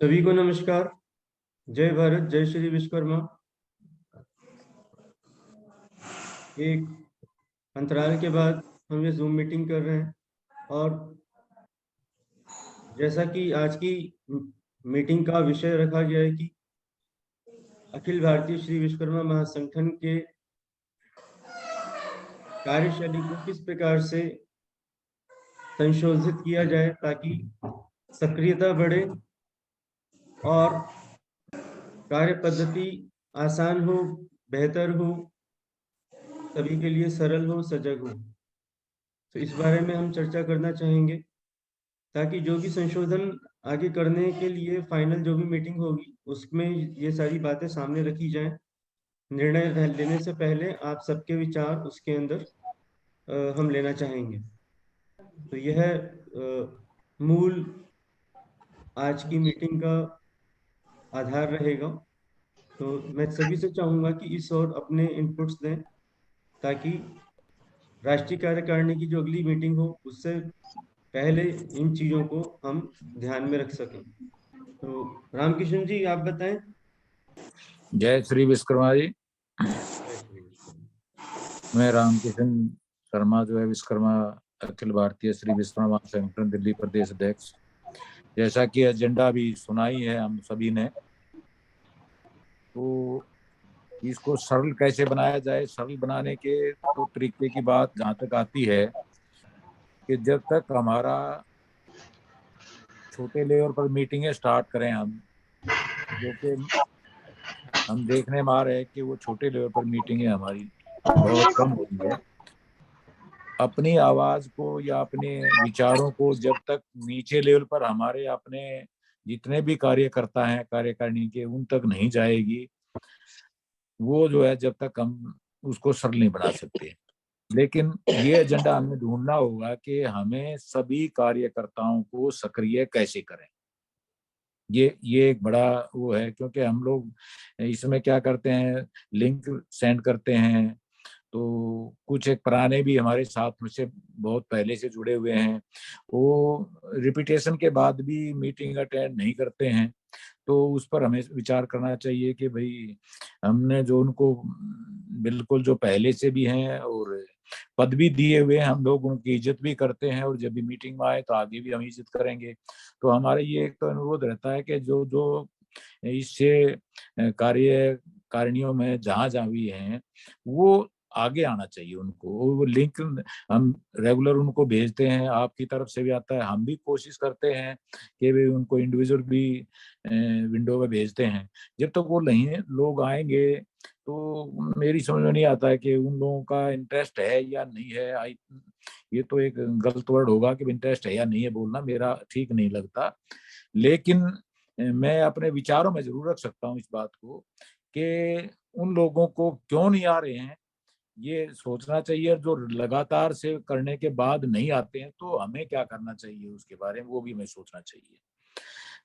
सभी को नमस्कार। जय भारत, जय श्री विश्वकर्मा। एक अंतराल के बाद हम ये जूम मीटिंग कर रहे हैं और जैसा कि आज की मीटिंग का विषय रखा गया है कि अखिल भारतीय श्री विश्वकर्मा महासंगठन के कार्यशैली को किस प्रकार से संशोधित किया जाए ताकि सक्रियता बढ़े और कार्य पद्धति आसान हो, बेहतर हो, सभी के लिए सरल हो, सजग हो। तो इस बारे में हम चर्चा करना चाहेंगे ताकि जो भी संशोधन आगे करने के लिए फाइनल जो भी मीटिंग होगी उसमें ये सारी बातें सामने रखी जाएं। निर्णय लेने से पहले आप सबके विचार उसके अंदर हम लेना चाहेंगे। तो यह मूल आज की मीटिंग का आधार रहेगा। तो मैं सभी से चाहूंगा कि इस ओर अपने इनपुट्स दें ताकि राष्ट्रीय कार्यकारिणी की जो अगली मीटिंग हो उससे पहले इन चीजों को हम ध्यान में रख सकें। तो रामकिशन जी आप बताएं। जय श्री विश्वकर्मा जी। जय श्री विश्वकर्मा। मैं रामकिशन शर्मा जो है विश्वकर्मा अखिल भारतीय श्री विश्वकर्मा संगठन दिल्ली प्रदेश अध्यक्ष। जैसा कि एजेंडा भी सुनाई है हम सभी ने, तो इसको सरल कैसे बनाया जाए। सरल बनाने के तो तरीके की बात जहाँ तक आती है कि जब तक हमारा छोटे लेवल पर मीटिंगें स्टार्ट करें हम, जो कि हम देखने में आ रहे हैं कि वो छोटे लेवल पर मीटिंगें हमारी बहुत कम हो रही है। अपनी आवाज को या अपने विचारों को जब तक नीचे लेवल पर हमारे अपने जितने भी कार्यकर्ता हैं कार्यकारिणी के उन तक नहीं जाएगी, वो जो है जब तक हम उसको सरल नहीं बना सकते। लेकिन ये एजेंडा हमें ढूंढना होगा कि हमें सभी कार्यकर्ताओं को सक्रिय कैसे करें। ये एक बड़ा वो है, क्योंकि हम लोग इसमें क्या करते हैं, लिंक सेंड करते हैं। तो कुछ एक पुराने भी हमारे साथ मुझसे बहुत पहले से जुड़े हुए हैं, वो रिपीटेशन के बाद भी मीटिंग अटेंड नहीं करते हैं। तो उस पर हमें विचार करना चाहिए कि भाई हमने जो उनको बिल्कुल जो पहले से भी हैं और पद भी दिए हुए हैं, हम लोग उनकी इज्जत भी करते हैं और जब भी मीटिंग में आए तो आगे भी हम इज्जत करेंगे। तो हमारे ये एक तो अनुरोध रहता है कि जो जो इससे कार्य कारिणियों में जहां जहां भी हैं वो आगे आना चाहिए। उनको वो लिंक हम रेगुलर उनको भेजते हैं, आपकी तरफ से भी आता है, हम भी कोशिश करते हैं कि वे उनको इंडिविजुअल भी विंडो में भेजते हैं। जब तक वो नहीं लोग आएंगे तो मेरी समझ में नहीं आता है कि उन लोगों का इंटरेस्ट है या नहीं है। ये तो एक गलत वर्ड होगा कि इंटरेस्ट है या नहीं है बोलना, मेरा ठीक नहीं लगता। लेकिन मैं अपने विचारों में जरूर रख सकता हूँ इस बात को कि उन लोगों को क्यों नहीं आ रहे हैं ये सोचना चाहिए। जो लगातार से करने के बाद नहीं आते हैं तो हमें क्या करना चाहिए उसके बारे में वो भी हमें सोचना चाहिए।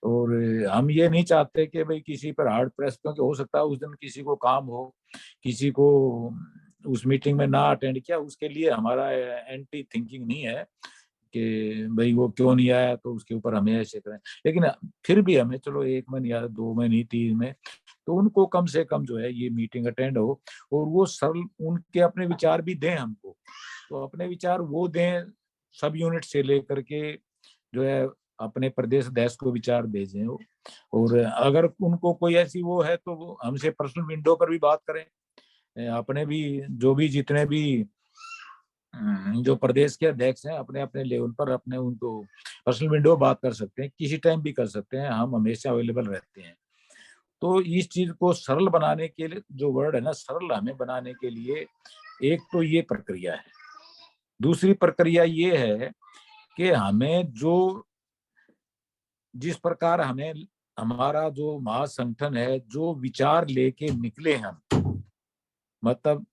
और हम ये नहीं चाहते कि भाई किसी पर हार्ड प्रेस, क्योंकि हो सकता है उस दिन किसी को काम हो, किसी को उस मीटिंग में ना अटेंड किया, उसके लिए हमारा एंटी थिंकिंग नहीं है कि भाई वो क्यों नहीं आया तो उसके ऊपर हमें ऐसे करें। लेकिन फिर भी हमें चलो 1 में या 2 में नहीं 3 में तो उनको कम से कम जो है ये मीटिंग अटेंड हो और वो सरल उनके अपने विचार भी दें हमको। तो अपने विचार वो दें, सब यूनिट से लेकर के जो है अपने प्रदेश अध्यक्ष को विचार भेजें। और अगर उनको कोई ऐसी वो है तो वो हमसे पर्सनल विंडो पर भी बात करें। अपने भी जो भी जितने भी जो प्रदेश के अध्यक्ष हैं अपने अपने लेवल पर अपने उनको पर्सनल विंडो बात कर सकते हैं, किसी टाइम भी कर सकते हैं, हम हमेशा अवेलेबल रहते हैं। तो इस चीज को सरल बनाने के लिए जो वर्ड है ना, सरल हमें बनाने के लिए एक तो ये प्रक्रिया है। दूसरी प्रक्रिया ये है कि हमें जो जिस प्रकार हमें हमारा जो महासंगठन है जो विचार लेके निकले हम, मतलब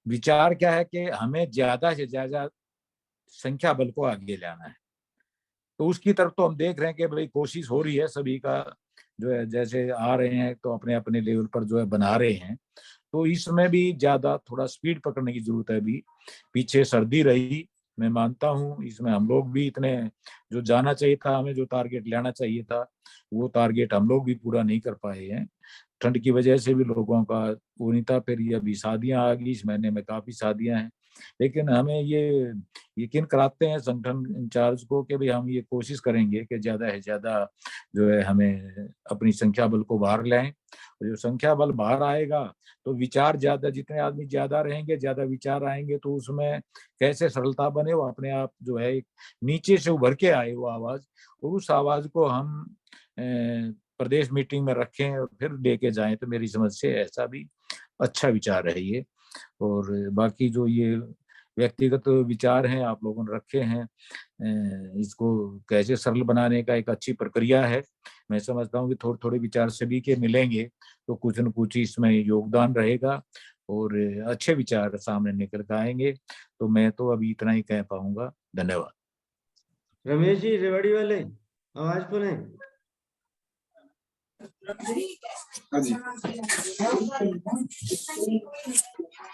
विचार क्या है कि हमें ज्यादा से ज्यादा संख्या बल को आगे लाना है। तो उसकी तरफ तो हम देख रहे हैं कि भाई कोशिश हो रही है सभी का, जो है जैसे आ रहे हैं तो अपने अपने लेवल पर जो है बना रहे हैं। तो इसमें भी ज्यादा थोड़ा स्पीड पकड़ने की जरूरत है। अभी पीछे सर्दी रही मैं मानता हूँ इसमें हम लोग भी इतने, जो जाना चाहिए था हमें, जो टारगेट लेना चाहिए था, वो टारगेट हम लोग भी पूरा नहीं कर पाए हैं। ठंड की वजह से भी लोगों का वो नहीं था। फिर ये अभी शादियां आ गई, इस महीने में काफी शादियां हैं। लेकिन हमें ये यकीन कराते हैं संगठन इंचार्ज को कि भाई हम ये कोशिश करेंगे कि ज्यादा से ज्यादा जो है हमें अपनी संख्या बल को बाहर लाएं। और जो संख्या बल बाहर आएगा तो विचार ज्यादा, जितने आदमी ज्यादा रहेंगे ज्यादा विचार आएंगे, तो उसमें कैसे सरलता बने, वो अपने आप जो है नीचे से उभर के आए वो आवाज, और उस आवाज को हम प्रदेश मीटिंग में रखें और फिर लेके जाएं। तो मेरी समझ से ऐसा भी अच्छा विचार है ये। और बाकी जो ये व्यक्तिगत विचार हैं आप लोगों ने रखे हैं, इसको कैसे सरल बनाने का एक अच्छी प्रक्रिया है। मैं समझता हूँ कि थोड़े थोड़े विचार सभी के मिलेंगे तो कुछ न कुछ इसमें योगदान रहेगा और अच्छे विचार सामने निकल कर आएंगे। तो मैं तो अभी इतना ही कह पाऊंगा। धन्यवाद। रमेश जी रेवाड़ी वाले, आवाज खोलें। हाँ जी,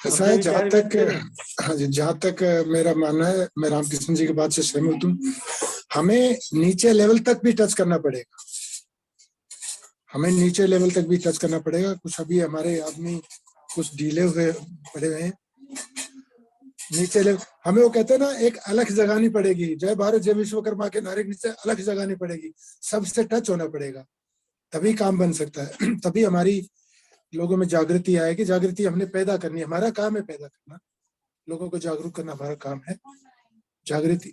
ऐसा अपने है विचार व्यक्त करें। हाँ जी, जहाँ तक मेरा मानना है, मैं रामकृष्ण जी की बात से सहमत हूँ। हमें नीचे लेवल तक भी टच करना पड़ेगा, हमें नीचे लेवल तक भी टच करना पड़ेगा। कुछ अभी हमारे आदमी कुछ ढीले हुए पड़े हुए हैं नीचे लेवल। हमें वो कहते हैं ना, एक अलग जगानी पड़ेगी, जय भारत जय विश्वकर्मा के नारे के नीचे अलग जगानी पड़ेगी, सबसे टच होना पड़ेगा, तभी काम बन सकता है। तभी हमारी लोगों में जागृति आएगी। जागृति हमने पैदा करनी है, हमारा काम है पैदा करना, लोगों को जागरूक करना हमारा काम है। जागृति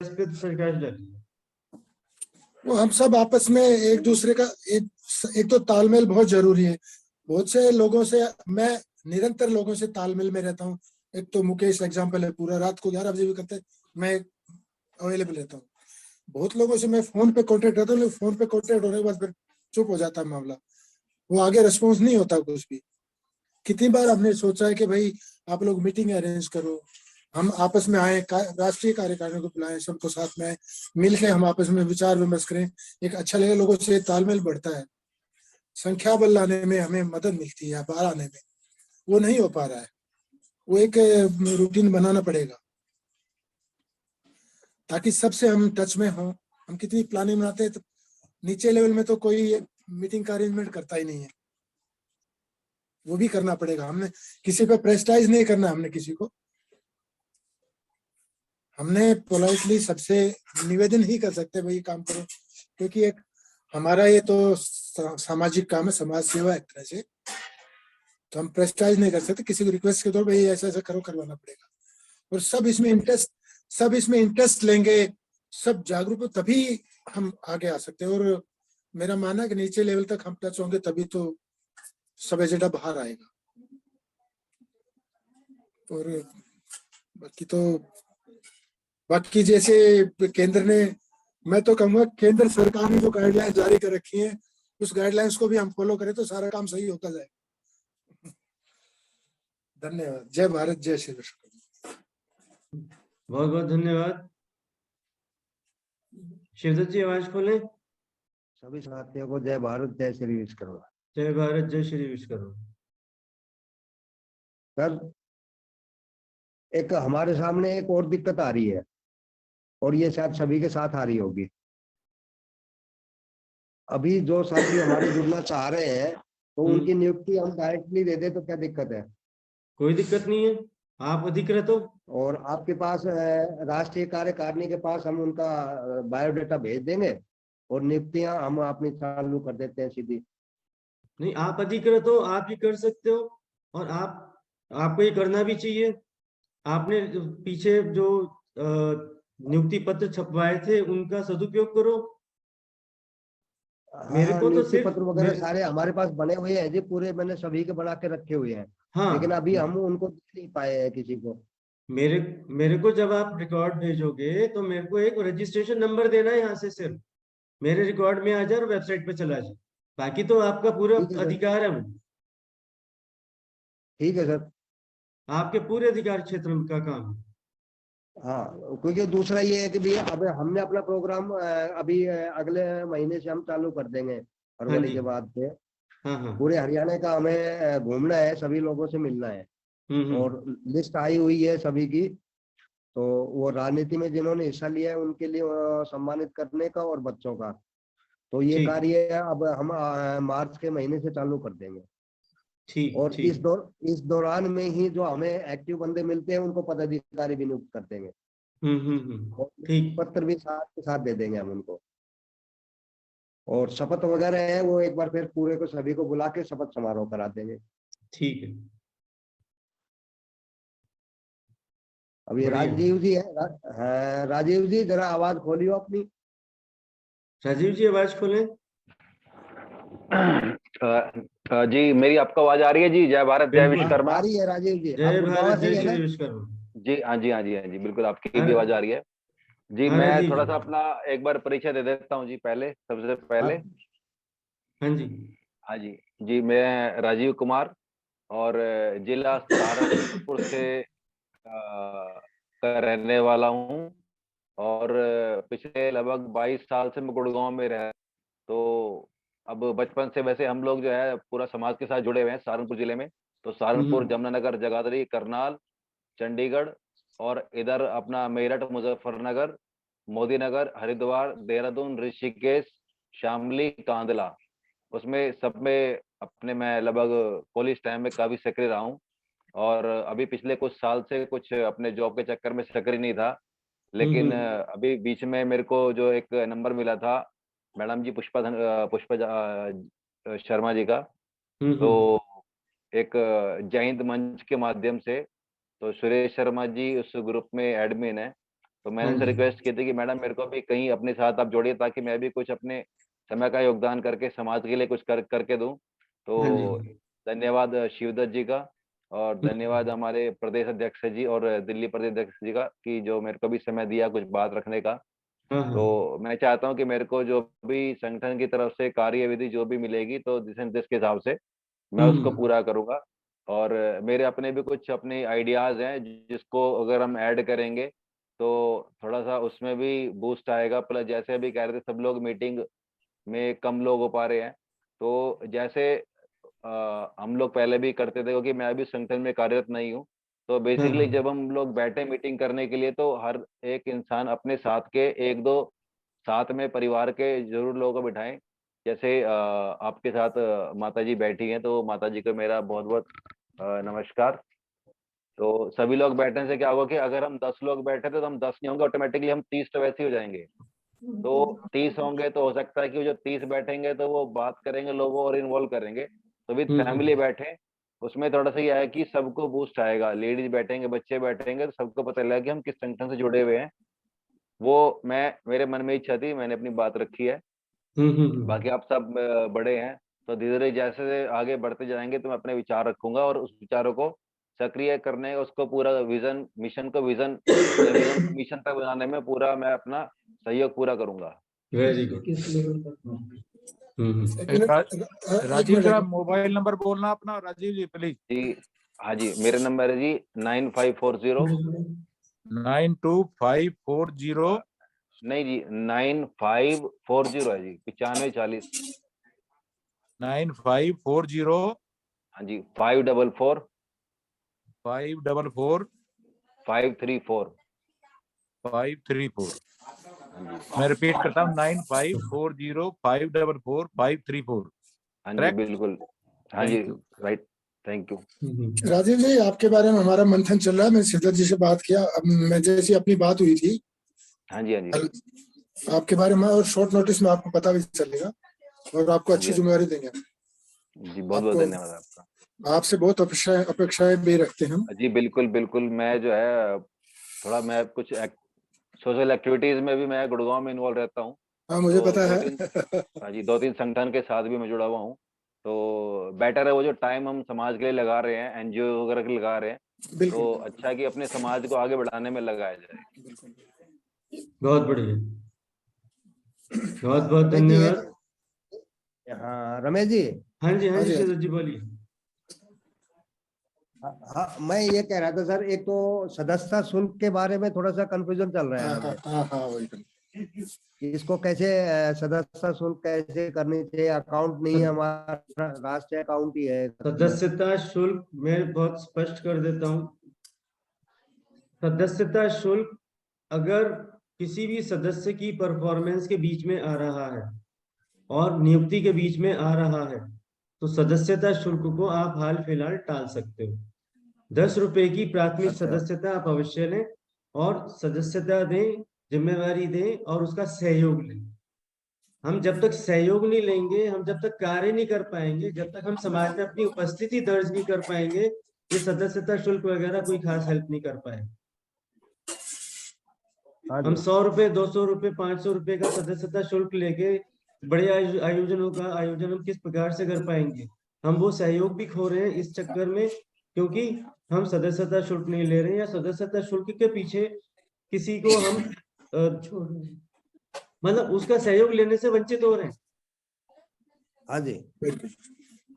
प्रकाश डालिए। वो हम सब आपस में एक दूसरे का एक तो तालमेल बहुत जरूरी है। बहुत से लोगों से मैं निरंतर लोगों से तालमेल में रहता हूँ। एक तो मुकेश एग्जाम्पल है, पूरा रात को 11 बजे भी करते मैं अवेलेबल रहता हूँ। बहुत लोगों से मैं फोन पे कॉन्टेक्ट रहता हूँ, फोन पे कॉन्टेक्ट होने के बाद फिर चुप हो जाता है मामला, वो आगे रिस्पॉन्स नहीं होता कुछ भी। कितनी बार हमने सोचा है कि भाई आप लोग मीटिंग अरेंज करो, हम आपस में आए, राष्ट्रीय कार्यकारिणी को बुलाएं, सबको साथ में आए, मिलकर हम आपस में विचार विमर्श करें, एक अच्छा लगे, लोगों से तालमेल बढ़ता है, संख्या बल लाने में हमें मदद मिलती है, बाहर आने में। वो नहीं हो पा रहा है, वो एक रूटीन बनाना पड़ेगा ताकि सबसे हम टच में हों। हम कितनी प्लानिंग बनाते हैं, तो नीचे लेवल में तो कोई मीटिंग का अरेंजमेंट करता ही नहीं है, वो भी करना पड़ेगा। हमने किसी पे प्रेस्टाइज नहीं करना, हमने किसी को, हमने पोलाइटली सबसे निवेदन ही कर सकते भाई काम करो, क्योंकि एक हमारा ये तो सामाजिक काम है, समाज सेवा एक तरह से, तो हम प्रेस्टाइज नहीं कर सकते। किसी को रिक्वेस्ट के तौर पर ऐसा ऐसा करो, करवाना पड़ेगा। और सब इसमें इंटरेस्ट लेंगे, सब जागरूक हो, तभी हम आगे आ सकते हैं। और मेरा मानना है कि नीचे लेवल तक हम टच होंगे तभी तो सब एजेंडा बाहर आएगा। और बाकी जैसे केंद्र ने, मैं तो कहूंगा केंद्र सरकार ने जो गाइडलाइंस जारी कर रखी है, उस गाइडलाइंस को भी हम फॉलो करें तो सारा काम सही होता जाए। धन्यवाद। जय भारत जय श्री कृष्ण। बहुत बहुत धन्यवाद। शिवदत्त जी आवाज खोलें। सभी साथियों को जय भारत जय श्री विश्वकर्मा। जय भारत जय श्री विश्वकर्मा। सर, एक हमारे सामने एक और दिक्कत आ रही है, और ये शायद सभी के साथ आ रही होगी। अभी जो साथी हमारे जुड़ना चाह रहे हैं, तो उनकी नियुक्ति हम डायरेक्टली दे दे तो क्या दिक्कत है? कोई दिक्कत नहीं है, आप अधिकृत हो। और आपके पास राष्ट्रीय कार्यकारिणी के पास हम उनका बायोडाटा भेज देंगे और नियुक्तियां हम अपनी चालू कर देते हैं सीधी। नहीं, आप अधिकृत हो, आप ही कर सकते हो, और आपको ये करना भी चाहिए। आपने पीछे जो नियुक्ति पत्र छपवाए थे उनका सदुपयोग करो। मेरे को तो नियुक्ति सिर्फ पत्र वगैरह सारे हमारे पास बने हुए हैं जी, पूरे मैंने सभी के बना के रखे हुए हैं। हाँ, लेकिन अभी हम उनको दे नहीं पाए हैं किसी को। मेरे को जब आप रिकॉर्ड भेजोगे तो मेरे को एक रजिस्ट्रेशन नंबर देना है, यहाँ से सिर्फ मेरे रिकॉर्ड में आ जाए और वेबसाइट पे चला जाए। बाकी तो आपका पूरा अधिकार है, ठीक है सर, आपके पूरे अधिकार क्षेत्र का काम है। हाँ, क्योंकि दूसरा ये है कि भैया अब हमने अपना प्रोग्राम अभी अगले महीने से हम चालू कर देंगे, फरवरी के बाद से। हाँ हाँ, पूरे हरियाणा का हमें घूमना है, सभी लोगों से मिलना है। और लिस्ट आई हुई है सभी की। तो वो राजनीति में जिन्होंने हिस्सा लिया है उनके लिए सम्मानित करने का, और बच्चों का। तो ये ठीक कार्य अब हम मार्च के महीने से चालू कर देंगे। ठीक और ठीक। इस दौरान में ही जो हमें एक्टिव बंदे मिलते हैं उनको पदाधिकारी भी नियुक्त कर देंगे, और ठीक। पत्र भी साथ के साथ दे देंगे हम उनको। और शपथ वगैरह है वो एक बार फिर पूरे को सभी को बुला के शपथ समारोह करा देंगे। ठीक है। अब ये बढ़िया। राजीव जी है, हाँ, राजीव जी जरा आवाज खोलियो अपनी। राजीव जी आवाज खोलें। जी मेरी आपको आवाज आ रही है? जी, जय भारत जय बिल्कुल। विश्वकर्मा। आ रही है राजीव जी, आप जय गुड़गांव भारत से ही जय है ना? श्री विश्वकर्मा। जी हाँ जी, हाँ जी, हाँ जी, बिल्कुल आपकी हाँ भी आवाज आ रही है। जी हाँ मैं राजीव थोड़ा जी। सा अपना एक बार परिचय दे देता हूँ जी, पहले सबसे पहले। आप। हाँ जी। हाँ जी। जी मैं राजीव कुमार, और जिला सहारनपुर से का रहने वाला हूँ। और पिछले लगभग 22 साल से मैं गुड़गांव में रह। तो अब बचपन से वैसे हम लोग जो है पूरा समाज के साथ जुड़े हुए हैं सहारनपुर जिले में। तो सहारनपुर, जमुनानगर, जगाधरी, करनाल, चंडीगढ़, और इधर अपना मेरठ, मुजफ्फरनगर, मोदी नगर, हरिद्वार, देहरादून, ऋषिकेश, शामली, कांदला, उसमें सब में अपने मैं लगभग कॉलेज टाइम में काफी सक्रिय रहा हूँ। और अभी पिछले कुछ साल से कुछ अपने जॉब के चक्कर में सक्रिय नहीं था। लेकिन अभी बीच में मेरे को जो एक नंबर मिला था मैडम जी पुष्पा शर्मा जी का, तो एक जय हिंद मंच के माध्यम से, तो सुरेश शर्मा जी उस ग्रुप में एडमिन है। तो मैंने हाँ उनसे जी। रिक्वेस्ट की थी कि मैडम मेरे को भी कहीं अपने साथ आप जोड़िए, ताकि मैं भी कुछ अपने समय का योगदान करके समाज के लिए कुछ करके दूं। हाँ जी। तो धन्यवाद शिवदत्त जी का, और धन्यवाद हमारे प्रदेश अध्यक्ष जी और दिल्ली प्रदेश अध्यक्ष जी का, कि जो मेरे को भी समय दिया कुछ बात रखने का। हाँ हाँ। तो मैं चाहता हूं कि मेरे को जो भी संगठन की तरफ से कार्यविधि जो भी मिलेगी, तो जिस के हिसाब से मैं उसको पूरा करूंगा। और मेरे अपने भी कुछ अपने आइडियाज हैं जिसको अगर हम ऐड करेंगे तो थोड़ा सा उसमें भी बूस्ट आएगा। प्लस जैसे अभी कह रहे थे सब लोग मीटिंग में कम लोग हो पा रहे हैं, तो जैसे हम लोग पहले भी करते थे, क्योंकि मैं अभी संगठन में कार्यरत नहीं हूँ। तो हाँ बेसिकली हाँ। जब हम लोग बैठे मीटिंग करने के लिए, तो हर एक इंसान अपने साथ के एक दो साथ में परिवार के जरूर लोगों को बिठाएं। जैसे आपके साथ माता जी बैठी हैं, तो माता जी को मेरा बहुत बहुत नमस्कार। तो सभी लोग बैठने से क्या होगा कि अगर हम 10 लोग बैठे थे तो हम 10 नहीं होंगे, ऑटोमेटिकली हम 30 तो वैसे ही हो जाएंगे। तो 30 होंगे तो हो सकता है कि वो जो 30 बैठेंगे तो वो बात करेंगे लोगों और इन्वॉल्व करेंगे। तो विद फैमिली बैठे, उसमें थोड़ा सा ये है कि सबको बूस्ट आएगा। लेडीज बैठेंगे, बच्चे बैठेंगे, तो सबको पता लगेगा कि हम किस संगठन से जुड़े हुए हैं। वो मैं मेरे मन में इच्छा थी, मैंने अपनी बात रखी है। बाकी आप सब बड़े हैं, तो धीरे धीरे जैसे आगे बढ़ते जाएंगे तो मैं अपने विचार रखूंगा, और उस विचारों को सक्रिय करने, उसको पूरा विजन मिशन को विजन या विजन को मिशन तक बनाने में पूरा मैं अपना सहयोग पूरा करूंगा। Very good. एक मिनट, एक राजीव मिनट, जरा मोबाइल नंबर बोलना अपना, राजीव जी प्लीज। जी हाँ जी, मेरा नंबर है जी 9540, 9254 नहीं जी 9540 है जी, 9540। 9540 हाँ जी 544 544 534। 534। हाँ जी, मैं रिपीट करता हूँ 9540 544 534। हाँ जी करेक्ट। बिल्कुल, हाँ जी thank you. Right, thank you. Rajiv ji आपके बारे में हमारा मंथन चल रहा है। मैं सिद्धार्थ जी से बात किया, अब मैं जैसी अपनी बात हुई थी हाँ जी, हाँ जी, आपके बारे में, और शॉर्ट नोटिस में आपको पता भी चलेगा, और आपको हाँ अच्छी जी, जिम्मेदारी देंगे। जी बहुत बहुत आपको, धन्यवाद आपका। आपसे बहुत अपेक्षाएं भी रखते हैं हम। जी बिल्कुल बिल्कुल, मैं जो है थोड़ा मैं कुछ सोशल एक्टिविटीज में भी मैं गुड़गांव में इन्वॉल्व रहता हूँ। हाँ मुझे तो पता दो है। तीन हाँ जी, 2-3 संगठन के साथ भी मैं जुड़ा हुआ हूँ। तो बेटर है वो जो टाइम हम समाज के लिए लगा रहे हैं, एनजीओ वगैरह के लिए लगा रहे हैं, बिल्कुल तो अच्छा है कि अपने समाज को आगे बढ़ाने में लगाया जाए। बिल्कुल। बहुत बढ़िया। बहुत हाँ, बहुत रमेश जी धन्यवाद। हाँ रमेश जी, हाँ जी हाँ जी, हाँ सिद्धार्थ जी बोलिए। हाँ मैं ये कह रहा था सर, एक तो सदस्यता शुल्क के बारे में थोड़ा सा कंफ्यूजन चल रहा है हाँ हमें। हाँ हाँ हाँ, वही इसको कैसे सदस्यता शुल्क कैसे करनी चाहिए? अकाउंट नहीं है हमारा, राष्ट्रीय अकाउंट ही है। सदस्यता शुल्क मैं बहुत स्पष्ट कर देता हूँ। सदस्यता शुल्क अगर किसी भी सदस्य की परफॉर्मेंस के बीच में आ रहा है और नियुक्ति के बीच में आ रहा है तो सदस्यता शुल्क को आप हाल फिलहाल टाल सकते हो। 10 रुपए की प्राथमिक अच्छा। सदस्यता आप अवश्य लें और सदस्यता दें, जिम्मेवारी दें और उसका सहयोग लें। हम जब तक सहयोग नहीं लेंगे, हम जब तक कार्य नहीं कर पाएंगे, जब तक हम समाज में अपनी उपस्थिति दर्ज नहीं कर पाएंगे, ये सदस्यता शुल्क वगैरह कोई खास हेल्प नहीं कर पाएगा। हाँ हम जी। 100 रुपए, 200 रुपए, 500 रुपए का सदस्यता शुल्क लेके बड़े आयोजनों का आयोजन हम किस प्रकार से कर पाएंगे? हम वो सहयोग भी खो रहे हैं इस चक्कर में, क्योंकि हम सदस्यता शुल्क नहीं ले रहे हैं या सदस्यता शुल्क के पीछे किसी को हम मतलब उसका सहयोग लेने से वंचित हो रहे हैं। हाँ जी।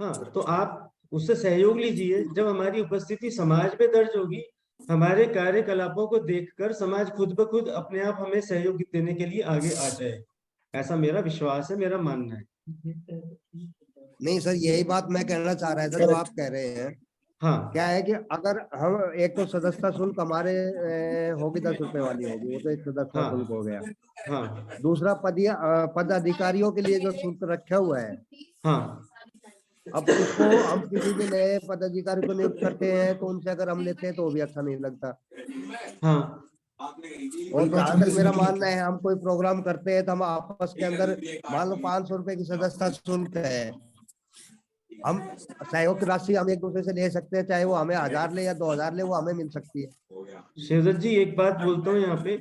हाँ, तो आप उससे सहयोग लीजिए। जब हमारी उपस्थिति समाज में दर्ज होगी, हमारे कार्यकलापों को देखकर समाज खुद ब खुद अपने आप हमें सहयोग देने के लिए आगे आ जाए, ऐसा मेरा विश्वास है, मेरा मानना है। नहीं सर, यही बात मैं कहना चाह रहा था जो आप कह रहे हैं। हाँ क्या है कि अगर हम एक तो सदस्यता शुल्क हमारे होगी 10 रुपए वाली होगी, वो तो एक सदस्यता हाँ शुल्क हो गया। हाँ दूसरा पद अधिकारियों के लिए जो शुल्क रखा हुआ है, हाँ अब उसको हम किसी भी नए पदाधिकारी को नियुक्त करते हैं तो उनसे अगर हम लेते हैं तो वो भी अच्छा नहीं लगता। हाँ और जहाँ तक मेरा मानना है, हम कोई प्रोग्राम करते हैं तो हम आपस के अंदर मान लो 500 रुपए की सदस्यता शुल्क है, हम सहयोग की राशि हम एक दूसरे से ले सकते हैं, चाहे वो हमें 1000 ले या 2000 ले, वो हमें मिल सकती है। शिवदत्त जी एक बात बोलता हूँ यहाँ पे,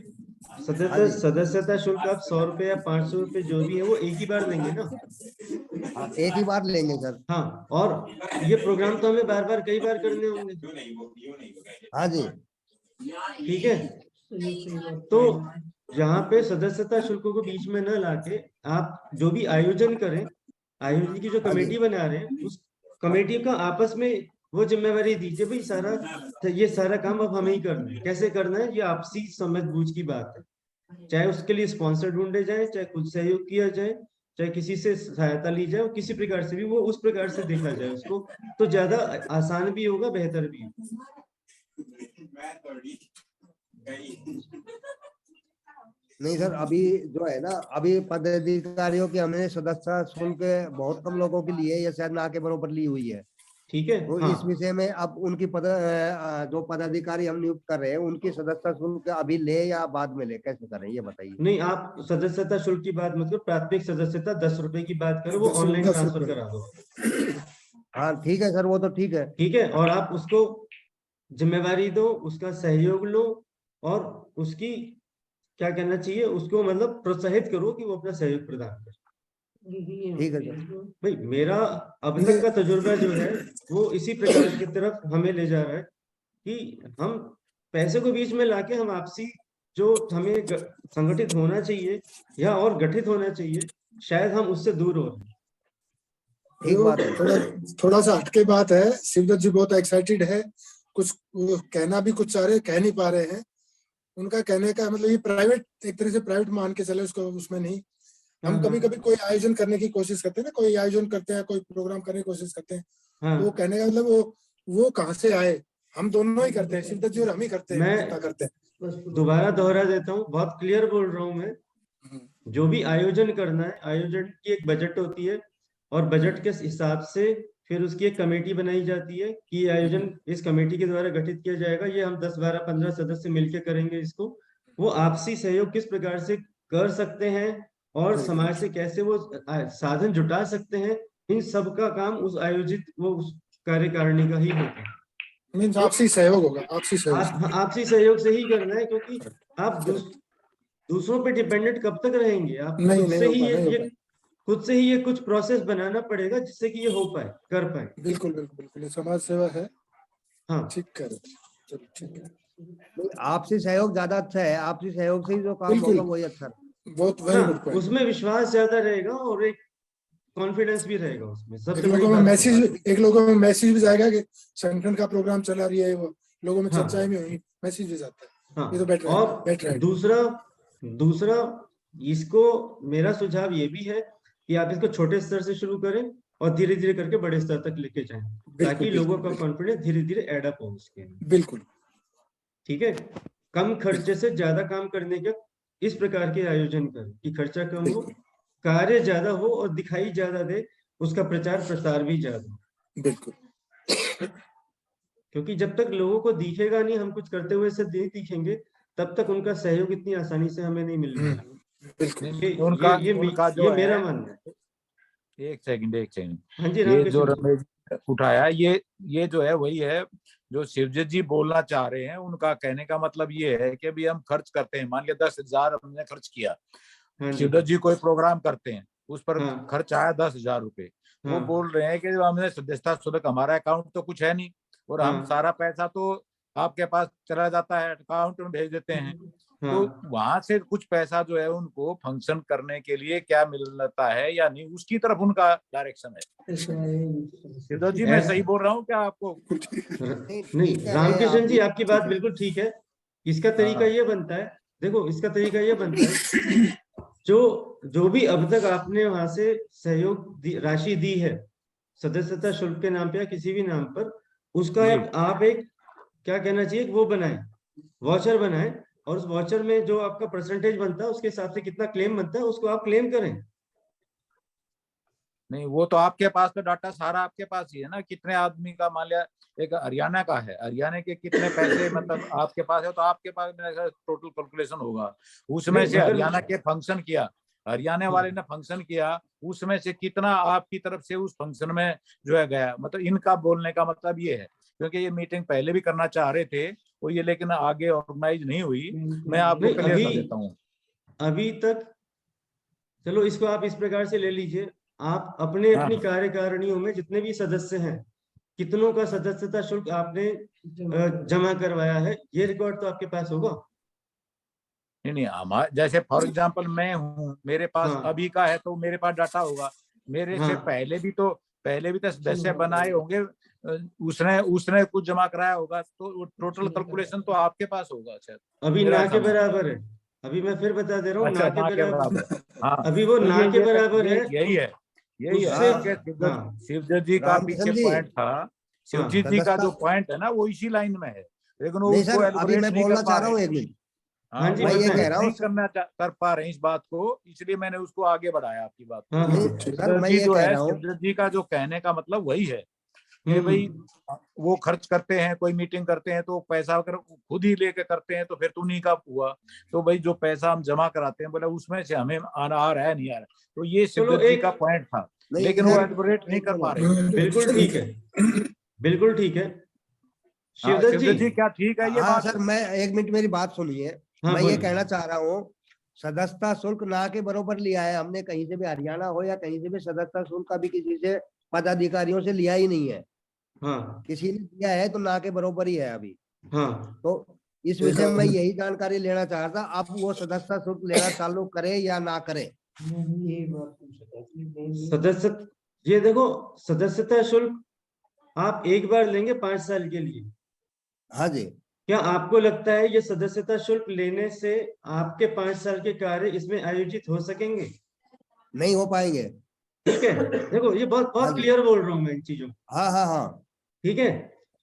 सदस्यता शुल्क आप 100 रुपए या 500 रुपए जो भी है वो एक ही बार देंगे ना? हाँ, एक ही बार लेंगे सर। हाँ, और ये प्रोग्राम तो हमें बार बार कई बार करने होंगे। हाँ जी। ठीक है, तो यहाँ पे सदस्यता शुल्क को बीच में न लाके आप जो भी आयोजन करें, आयोजन की जो कमेटी बना रहे हैं उस कमेटी का आपस में वो जिम्मेवारी दीजिए, भाई ये सारा काम अब हमें ही करना है। कैसे करना है, ये आपसी समझ बूझ की बात है। चाहे उसके लिए स्पॉन्सर ढूंढे जाए, चाहे खुद सहयोग किया जाए, चाहे किसी से सहायता ली जाए, किसी प्रकार से भी वो उस प्रकार से देखा जाए उसको, तो ज्यादा आसान भी होगा, बेहतर भी होगा। नहीं सर, अभी जो है ना, अभी पदाधिकारियों की हमने सदस्यता शुल्क बहुत कम लोगों के लिए या शायद ना के बराबर ली हुई है। ठीक है, तो हाँ। इस विषय में अब उनकी जो पदाधिकारी हम नियुक्त कर रहे हैं उनकी सदस्यता शुल्क अभी ले या बाद में ले, कैसे करें ये बताइए। नहीं, आप सदस्यता शुल्क की बात मत करो, प्राथमिक सदस्यता 10 रुपए की बात करो, वो 10 ऑनलाइन रुपए ट्रांसफर करा दो। हाँ ठीक है सर, वो तो ठीक है। ठीक है, और आप उसको जिम्मेवारी दो, उसका सहयोग लो और उसकी क्या कहना चाहिए, उसको मतलब प्रोत्साहित करो कि वो अपना सहयोग प्रदान करे। ठीक है सर। भाई मेरा अब तक का तजुर्बा जो है वो इसी प्रकार की तरफ हमें ले जा रहा है कि हम पैसे को बीच में लाके हम आपसी जो हमें संगठित होना चाहिए या और गठित होना चाहिए, शायद हम उससे दूर हो रहे हैं। ठीक बात है। थोड़ा सा हटके बात है। शिवदत्त जी बहुत एक्साइटेड है, कुछ वो कहना भी कुछ चाह रहे, कह नहीं पा रहे हैं। उनका कहने का मतलब ये प्राइवेट, एक तरह से प्राइवेट मान के चले उसको, उसमें नहीं। हम कभी कभी कोई आयोजन करने की कोशिश करते हैं ना, कोई आयोजन करते हैं, कोई प्रोग्राम करने की कोशिश करते हैं, तो वो कहने का मतलब वो कहाँ से आए, हम दोनों ही करते हैं, शिवदत्त जी और हम ही करते हैं, मैं करते हैं। दोबारा दोहरा देता हूँ, बहुत क्लियर बोल रहा हूँ मैं। जो भी आयोजन करना है, आयोजन की एक बजट होती है और बजट के हिसाब से फिर उसकी एक कमेटी बनाई जाती है कि आयोजन इस कमेटी के द्वारा गठित किया जाएगा। ये हम 10, 12, 15 सदस्य मिलकर करेंगे इसको। वो आपसी सहयोग किस प्रकार से कर सकते हैं और समाज से कैसे वो साधन जुटा सकते हैं, इन सब का काम उस आयोजित वो उस कार्यकारिणी का ही होता है। मीन्स आपसी सहयोग होगा, आपसी सहयोग, आपसी सहयोग से ही करना है, क्योंकि आप दूसरों पे डिपेंडेंट कब तक रहेंगे? आप खुद से ही ये कुछ प्रोसेस बनाना पड़ेगा जिससे कि ये हो पाए, कर पाए। बिल्कुल बिल्कुल बिल्कुल, ये समाज सेवा है। हाँ ठीक है, चलो ठीक है। आपसी सहयोग ज्यादा अच्छा है, आपसी सहयोग से ही जो काम होगा वही अच्छा। बहुत वेरी गुड पॉइंट। उसमें विश्वास ज्यादा रहेगा और एक कॉन्फिडेंस भी रहेगा उसमें। सबसे एक लोगों में मैसेज भी जाएगा कि संगठन का प्रोग्राम चला रही है, वो लोगों में चर्चाएं भी होंगी, मैसेज भी जाता है। हाँ, ये तो बेटर है। और दूसरा इसको मेरा सुझाव ये भी है कि आप इसको छोटे स्तर से शुरू करें और धीरे धीरे करके बड़े स्तर तक लेके जाएं, ताकि लोगों का कॉन्फिडेंस धीरे धीरे एडअप हो उसके। बिल्कुल ठीक है, कम खर्चे से ज्यादा काम करने का इस प्रकार के आयोजन करें कि खर्चा कम हो, कार्य ज्यादा हो और दिखाई ज्यादा दे, उसका प्रचार प्रसार भी ज्यादा। बिल्कुल क्योंकि जब तक लोगों को दिखेगा नहीं, हम कुछ करते हुए से नहीं दिखेंगे, तब तक उनका सहयोग इतनी आसानी से हमें नहीं मिलने वाला। बिल्कुल उनका जो मेरा है, मानना है। एक सेकंड हाँ जी, ये जो रामकृष्ण जी। रमेश उठाया, ये जो है वही है जो शिवजीत जी बोलना चाह रहे हैं। उनका कहने का मतलब ये है कि भी हम खर्च करते हैं, मान लिया 10,000 हमने खर्च किया, हाँ जी, शिवदत्त जी कोई प्रोग्राम करते हैं, उस पर हाँ, खर्च आया 10,000 रुपए। वो हाँ, बोल रहे हैं कि जो हमने सदस्यता शुल्क, हमारा अकाउंट तो कुछ है नहीं, और हम हाँ, सारा पैसा तो आपके पास चला जाता है, अकाउंट में भेज देते हैं। तो हाँ। वहां से कुछ पैसा जो है उनको फंक्शन करने के लिए क्या मिलता है या नहीं, उसकी तरफ उनका डायरेक्शन है। शिवदत्त जी, मैं सही बोल रहा हूँ क्या आपको? नहीं, ठीक है, रामकृष्ण जी आप आपकी बात बिल्कुल ठीक है। इसका तरीका हाँ। ये बनता है, देखो इसका तरीका ये बनता है, जो भी अब तक आपने वहां से राशि दी है सदस्यता शुल्क के नाम पे या किसी भी नाम पर, उसका जी। आप एक क्या कहना चाहिए, वो बनाए, वॉचर बनाए, और उस वॉचर में जो आपका परसेंटेज बनता है उसके हिसाब से कितना क्लेम बनता है उसको आप क्लेम करें। नहीं, वो तो आपके पास तो डाटा सारा आपके पास ही है ना, कितने आदमी का, मान लिया एक हरियाणा का है, हरियाणा के कितने पैसे मतलब आपके पास है, तो आपके पास टोटल कैलकुलेशन होगा। उसमें नहीं, से अगर हरियाणा के फंक्शन किया, हरियाणा वाले ने फंक्शन किया, उसमें से कितना आपकी तरफ से उस फंक्शन में जो है गया, मतलब इनका बोलने का मतलब ये है। क्योंकि ये मीटिंग पहले भी करना चाह रहे थे वो, ये लेकिन आगे ऑर्गेनाइज नहीं हुई। मैं आपको नहीं, क्लियर कर देता हूँ। अभी तक चलो इसको आप इस प्रकार से ले लीजिए, आप अपने हाँ, अपनी कार्यकारिणियों में जितने भी सदस्य हैं, कितनों का सदस्यता शुल्क आपने जमा करवाया है, ये रिकॉर्ड तो आपके पास होगा। नहीं, हमारे जैसे फॉर एग्जांपल मैं हूँ, मेरे पास हाँ, अभी का है तो मेरे पास डाटा होगा। मेरे से हाँ। पहले भी तो सदस्य बनाए होंगे, उसने उसने कुछ जमा कराया होगा, तो टोटल कैलकुलेशन तो आपके पास होगा शायद, अभी मेरा ना ऐसा के मानना बराबर है। अभी मैं फिर बता दे रहा है। हूँ, अच्छा, ना के ना के बराबर। बराबर। हाँ, अभी वो तो ना के ये बराबर ये है। यही है उससे कि हाँ, शिवजीत जी का पीछे रामकिशन जी, पॉइंट था। शिवजीत हाँ, जी का सदस्यता जो पॉइंट है ना, वो इसी लाइन में है, लेकिन वो नहीं उसको सर, अभी एलिबोरेट मैं नहीं कर बोलना पा चाह रहा रहे। हूँ 1 मिनट। हाँ हाँ, जी, वो मैं ये कह एलिबोरेट रहा हूँ नहीं कर पा रहे हैं इस बात को, इसलिए मैंने उसको आगे बढ़ाया आपकी बात को। हाँ, हाँ। नहीं सर, शिवदत्त मैं जी ये जो कह है, रहा हूँ, शिवदत्त जी का जो कहने का मतलब वही है कि भाई हम्म। वो खर्च करते हैं, कोई मीटिंग करते हैं तो पैसा अगर खुद ही लेके करते हैं तो फिर तो नहीं का हुआ। तो भाई जो पैसा हम जमा कराते हैं, बोले उसमें से हमें आ रहा है नहीं आ रहा, तो ये चलो शिवदत्त जी एक, का पॉइंट था, नहीं लेकिन वो सर, एलिबोरेट नहीं एक कर पा रहे। मिनट। बिल्कुल ठीक है, बिल्कुल ठीक है हाँ, शिवदत्त जी। शिवदत्त जी क्या ठीक है ये हाँ बात? सर, मैं 1 मिनट मेरी बात सुनिए। हाँ, मैं ये बोलिए। कहना चाह रहा हूँ, सदस्यता शुल्क ना के बरोबर लिया है हमने, कहीं से भी, हरियाणा हो या कहीं से भी, सदस्यता शुल्क का भी किसी से, पदाधिकारियों से लिया ही नहीं है। हाँ, किसी ने दिया है तो ना के बरोबर ही है अभी। हाँ। तो इस विषय में मैं यही जानकारी लेना चाह रहा था, अब वो सदस्यता शुल्क लेना चालू करे या ना करे। सदस्य, ये देखो, सदस्यता शुल्क आप एक बार लेंगे 5 साल के लिए। हाँ जी। क्या आपको लगता है ये सदस्यता शुल्क लेने से आपके 5 साल के कार्य इसमें आयोजित हो सकेंगे? नहीं हो पाएंगे। ठीक है, देखो ये बहुत हाँ बहुत जी। क्लियर बोल रहा हूँ मैं इन चीजों को। हाँ हाँ हाँ। ठीक है,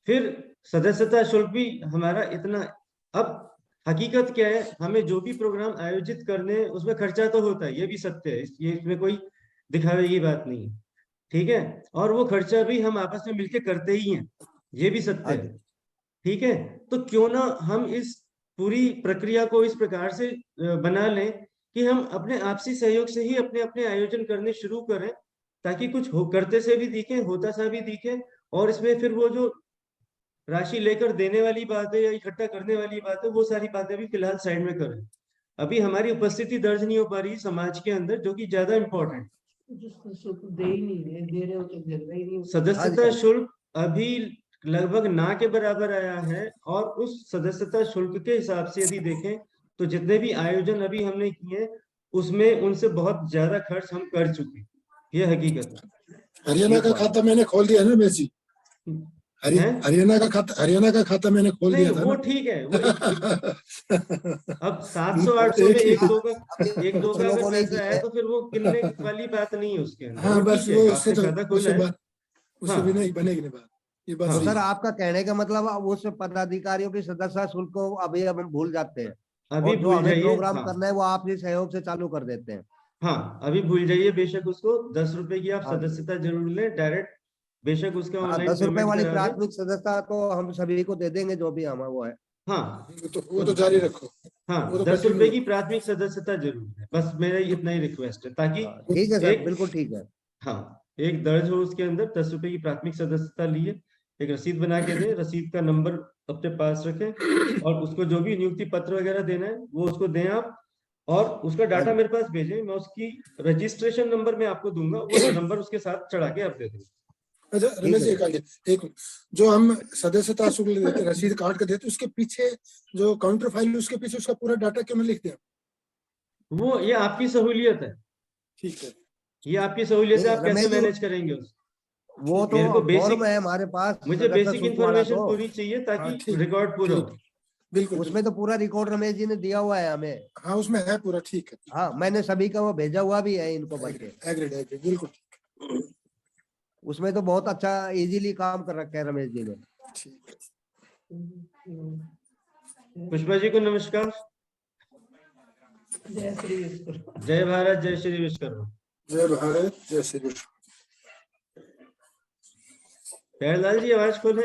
फिर सदस्यता शुल्क भी हमारा इतना, अब हकीकत क्या है, हमें जो भी प्रोग्राम आयोजित करने हैं, उसमें खर्चा तो होता है, ये भी सत्य है, ये इसमें कोई दिखावे की बात नहीं है। ठीक है, और वो खर्चा भी हम आपस में मिलके करते ही हैं, ये भी सत्य हाँ है। जी। ठीक है, तो क्यों ना हम इस पूरी प्रक्रिया को इस प्रकार से बना लें कि हम अपने आपसी सहयोग से ही अपने अपने आयोजन करने शुरू करें, ताकि कुछ हो करते से भी दिखे, होता सा भी दिखे, और इसमें फिर वो जो राशि लेकर देने वाली बात है या इकट्ठा करने वाली बात है, वो सारी बातें भी फिलहाल साइड में करें। अभी हमारी उपस्थिति दर्ज नहीं हो पा रही समाज के अंदर, जो कि ज्यादा इम्पोर्टेंट। हाँ जी। सदस्यता शुल्क अभी लगभग ना के बराबर आया है, और उस सदस्यता शुल्क के हिसाब से यदि देखें तो जितने भी आयोजन अभी हमने किए, उसमें उनसे बहुत ज्यादा खर्च हम कर चुके हैं, ये हकीकत है। हरियाणा एक का बात, खाता मैंने खोल दिया ना मेसी, हरियाणा का खाता मैंने खोल नहीं, दिया था वो ना। ठीक है, वो अब 700-800 में एक दो का कुछ लोगों अगर ने पैसा है तो फिर वो गिनने वाली बात नहीं है उसके अंदर। हाँ वो बस ठीक वो है, उससे आपने तो खाता खोला है। उससे भी नहीं बनेगी ना बात, ये बात हाँ। तो सही सर है। आपका कहने का मतलब अब उस पदाधिकारियों की सदस्यता शुल्क को अभी अब हम भूल जाते हैं अभी और जो भूल हमें जाइए। प्रोग्राम हाँ करना है वो आपके सहयोग से चालू कर देते हैं। हाँ, अभी भूल जाइए, बेशक उसको 10 रुपए की आप हाँ जी। सदस्यता जरूर लें डायरेक्ट, बेशक उसका हाँ, ऑनलाइन 10 रुपए पेमेंट वाली करा दें। प्राथमिक सदस्यता तो हम सभी को दे देंगे जो भी हमारा वो है। हाँ वो तो जारी रखो, हाँ, वो तो 10 कंटिन्यू रुपए की रखो। प्राथमिक सदस्यता जरूर है, बस मेरा इतना ही रिक्वेस्ट है, ताकि हाँ, ठीक है सर, एक, बिल्कुल ठीक है। हाँ, एक दर्ज हो उसके अंदर 10 रुपए की प्राथमिक सदस्यता लिए, एक रसीद बना के दें, रसीद का नंबर अपने पास रखें, और उसको जो भी नियुक्ति पत्र वगैरह देना है वो उसको दें आप, और उसका हाँ डाटा जी। मेरे पास भेजें, मैं उसकी रजिस्ट्रेशन नंबर मैं आपको दूंगा, वो नंबर उसके साथ चढ़ा के आप दे देंगे। अच्छा ठीक रमेश है जी, सर। एक जो हम सदस्यता शुल्क देते हैं, रसीद काट के देते, उसके पीछे जो काउंटर फाइल है उसके पीछे उसका पूरा डाटा क्यों नहीं लिखते हैं? वो ये आपकी सहूलियत है, ठीक है। ये आपकी सहूलियत है, नहीं आप कैसे रमेश जी, मैनेज करेंगे वो तो मेरे को फॉर्म बेसिक, है हमारे पास मुझे सदस्यता बेसिक शुल्क वाला, इंफॉर्मेशन तो पूरी चाहिए हाँ ताकि ठीक, रिकॉर्ड पूरा हो। बिल्कुल उसमें तो पूरा रिकॉर्ड रमेश जी ने दिया हुआ है हमें। हाँ उसमें है पूरा, ठीक है। हाँ, मैंने सभी का वो भेजा हुआ भी है इनको पढ़ के। एग्रीड बिल्कुल उसमें तो बहुत अच्छा इजीली काम कर रखा है रमेश जी ने। ठीक है। पुष्पा जी को नमस्कार। जय भारत, जय श्री विश्वकर्मा। जय भारत, जय श्री कृष्ण। प्यारेलाल जी आवाज खोले।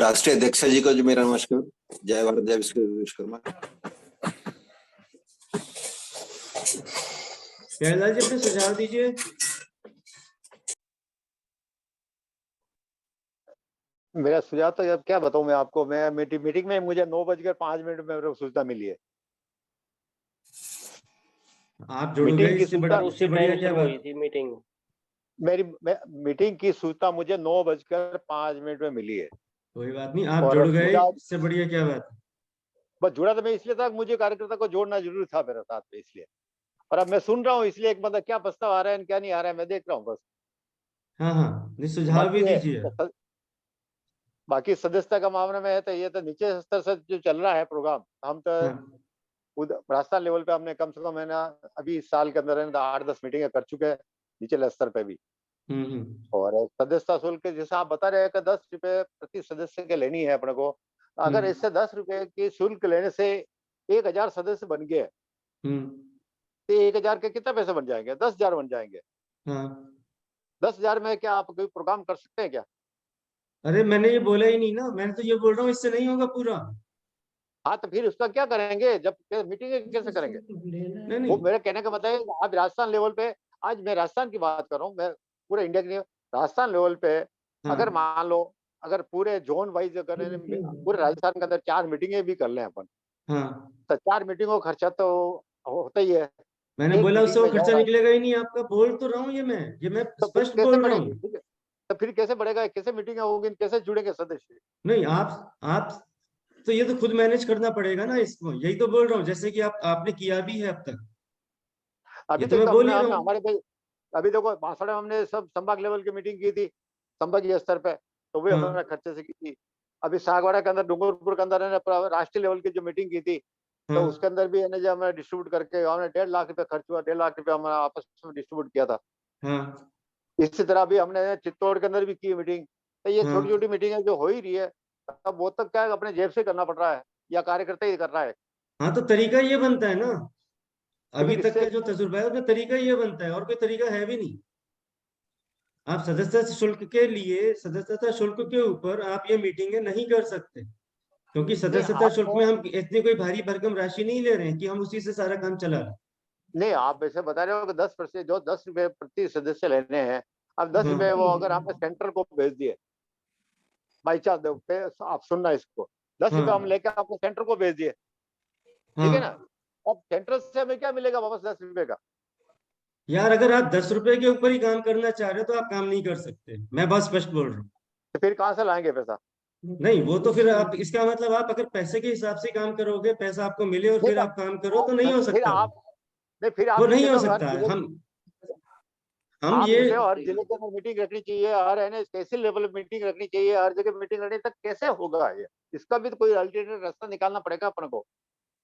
राष्ट्रीय अध्यक्ष जी को जो मेरा नमस्कार। जय भारत, जय विश्वकर्मा। प्यारेलाल जी अपने सुझाव दीजिए। मेरा सुझाव तो अब क्या बताऊं मैं आपको, मैं मीटिंग में मुझे 9:05 में मेरे को सूचना मिली है। आप जुड़ मीटिंग गए, की इससे सूचना इससे बढ़िया क्या बात। मीटिंग मेरी मीटिंग की सूचना मुझे 9:05 में मिली है। कोई बात नहीं, आप और जुड़ गए, मुझे इससे बढ़िया क्या बात। बस जुड़ा तो मैं इसलिए था, मुझे कार्यकर्ता को जोड़ना जरूरी था मेरे साथ में, इसलिए। और अब मैं सुन रहा हूँ, इसलिए एक मतलब क्या प्रस्ताव आ रहा है क्या नहीं आ रहा है मैं देख रहा हूँ बस। हाँ हाँ, नहीं सुझाव भी बाकी है दीजिए। बाकी सदस्यता का मामला में है तो ये तो नीचे स्तर से जो चल रहा है प्रोग्राम, हम तो हाँ राजस्थान लेवल पे हमने कम से कम है ना अभी इस साल के अंदर 8-10 मीटिंगें कर चुके हैं निचले स्तर पे भी। और सदस्यता शुल्क जैसा आप बता रहे हैं कि 10 रुपए प्रति सदस्य के लेनी है अपने को। अगर इससे 10 रुपए की शुल्क लेने से 1000 सदस्य बन गए तो 1000 के कितने पैसे बन जाएंगे? 10,000 बन जाएंगे। हाँ। 10,000 में क्या आप कोई प्रोग्राम कर सकते हैं क्या? अरे मैंने ये बोला ही नहीं ना, मैंने तो ये बोल रहा हूँ इससे नहीं होगा पूरा। हाँ तो फिर उसका क्या करेंगे जब मीटिंग कैसे करेंगे? नहीं नहीं, वो मेरे कहने का मतलब है आप राजस्थान लेवल पे, आज मैं राजस्थान की बात कर रहा हूँ, मैं पूरे इंडिया की नहीं, राजस्थान लेवल पे अगर मान लो अगर पूरे जोन वाइज अगर पूरे राजस्थान के अंदर 4 मीटिंगें भी कर लें अपन, हाँ तो 4 मीटिंगों का खर्चा तो होता ही है। मैंने एक बोला मीटिंग उससे वो में खर्चा जाओ निकलेगा ही नहीं आपका, बोल तो रहा हूँ, ये मैं तो फिर स्पष्ट कैसे बोल रहा बढ़ेगी? हूँ। तो फिर कैसे बढ़ेगा? कैसे मीटिंग होगी? कैसे जुड़ेंगे सदस्य? नहीं, आप तो ये तो खुद मैनेज करना पड़ेगा ना इसको, यही तो बोल रहा हूँ, जैसे कि आपने किया भी है अब तक, ये अभी तो तक मैं तो बोल हमने ही रहा हमने हूँ। हमारे भाई अभी देखो बांसवाड़ा में हमने सब संभाग लेवल की मीटिंग की थी, संभागीय स्तर पे, तो वो हमारे हाँ खर्चे से की थी। अभी सागवाड़ा के अंदर डूंगरपुर के अंदर है राष्ट्रीय लेवल की जो मीटिंग की थी, तो हाँ उसके अंदर भी है ना जो हमने डिस्ट्रीब्यूट करके हमने 1.5 लाख रुपए खर्च हुआ, 1.5 लाख रुपए हमारा आपस में डिस्ट्रीब्यूट किया था। हाँ इसी तरह भी हमने चित्तौड़ के अंदर भी की मीटिंग। तो ये छोटी हाँ छोटी मीटिंगें जो हो ही रही है, अब वो तक क्या है अपने जेब से करना पड़ रहा है या कार्यकर्ता ही कर रहा है? हाँ, तो तरीका ये बनता है ना, तो अभी फिर तक इससे का जो तजुर्बा है उसमें तरीका ये बनता है, और कोई तरीका है भी नहीं। आप सदस्यता शुल्क के लिए, सदस्यता शुल्क के ऊपर आप ये मीटिंगें नहीं कर सकते, क्योंकि नहीं सदस्यता शुल्क आपको में हम इतनी कोई भारी भरकम राशि नहीं ले रहे हैं कि हम उसी से सारा काम चला लें। नहीं आप ऐसे बता रहे हो कि 10% जो 10 रुपए प्रति सदस्य लेने हैं, अब 10 रुपए वो अगर हाँ हमने सेंटर को भेज दिए, बाई चांस आप सुनना इसको, 10 रुपए हम हाँ लेकर आपको सेंटर को भेज दिए, ठीक है ना? हाँ। अब सेंटर से हमें क्या मिलेगा वापस 10 रुपए का? यार अगर आप 10 रुपए के ऊपर ही काम करना चाह रहे हो तो आप काम नहीं कर सकते, मैं बहुत स्पष्ट बोल रहा हूँ। तो फिर कहाँ से लाएंगे पैसा? नहीं, वो तो फिर आप, इसका मतलब आप अगर पैसे के हिसाब से काम करोगे, पैसा आपको मिले और नहीं फिर तो आप काम करो, तो नहीं हो फिर सकता आप नहीं फिर वो आप नहीं नीचे हो तो हर सकता जिले हम हम आप ये इसे हर जिले के अंदर मीटिंग रखनी चाहिए, हर है तहसील लेवल पे मीटिंग रखनी चाहिए, हर जगह मीटिंग रखनी, तक कैसे होगा ये? इसका भी तो कोई अल्टरनेटिव रास्ता निकालना पड़ेगा अपन को।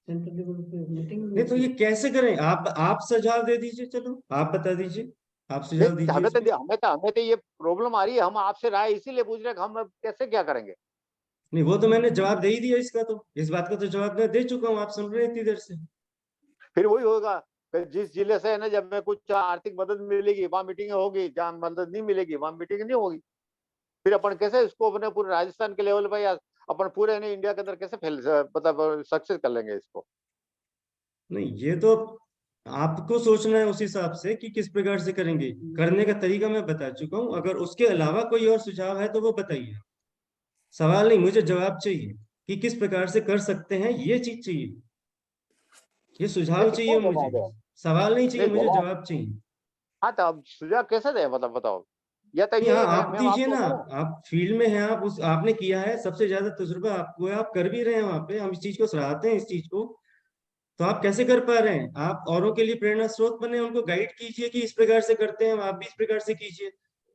नहीं तो ये कैसे करें? आप सुझाव दे दीजिए, चलो आप बता दीजिए, आप सुझाव नहीं, दीजिए इसमें। हमें तो ये प्रॉब्लम आ रही है, हम आपसे राय इसीलिए पूछ रहे हैं कि हम अब कैसे क्या करेंगे। नहीं वो तो मैंने जवाब दे ही दिया इसका, तो इस बात का तो जवाब मैं दे चुका हूँ, आप सुन रहे हैं इतनी देर से। फिर वही होगा, फिर जिस जिले से है ना, जब मैं कुछ आर्थिक मदद मिलेगी वहां मीटिंग होगी, जहाँ मदद नहीं मिलेगी वहां मीटिंग नहीं होगी। फिर अपन कैसे इसको अपने पूरे राजस्थान के लेवल पर या अपन पूरे इंडिया के अंदर कैसे फैल मतलब सक्सेस कर लेंगे इसको? नहीं ये तो आपको सोचना है उस हिसाब से कि किस प्रकार से करेंगे। करने का तरीका मैं बता चुका हूँ, अगर उसके अलावा कोई और सुझाव है तो वो बताइए। सवाल नहीं, मुझे जवाब चाहिए कि किस प्रकार से कर सकते हैं, ये चीज चाहिए, ये सुझाव नहीं, क्या चाहिए मुझे। जवाब है? सवाल नहीं चाहिए, नहीं, मुझे जवाब। जवाब चाहिए। हाँ, तो अब सुझाव कैसे दे, मतलब बताओ। या तो यहाँ ये आप मैं दीजिए आपको ना, बताऊं। आप फील्ड में हैं, आप उस आपने किया है, सबसे ज्यादा तजुर्बा आपको है, आप कर भी रहे हैं वहां पे, हम इस चीज को सराहते हैं इस चीज को। तो आप कैसे कर पा रहे हैं? आप औरों के लिए प्रेरणा स्रोत बने, उनको गाइड कीजिए कि इस प्रकार से करते हैं, आप भी इस प्रकार से कीजिए।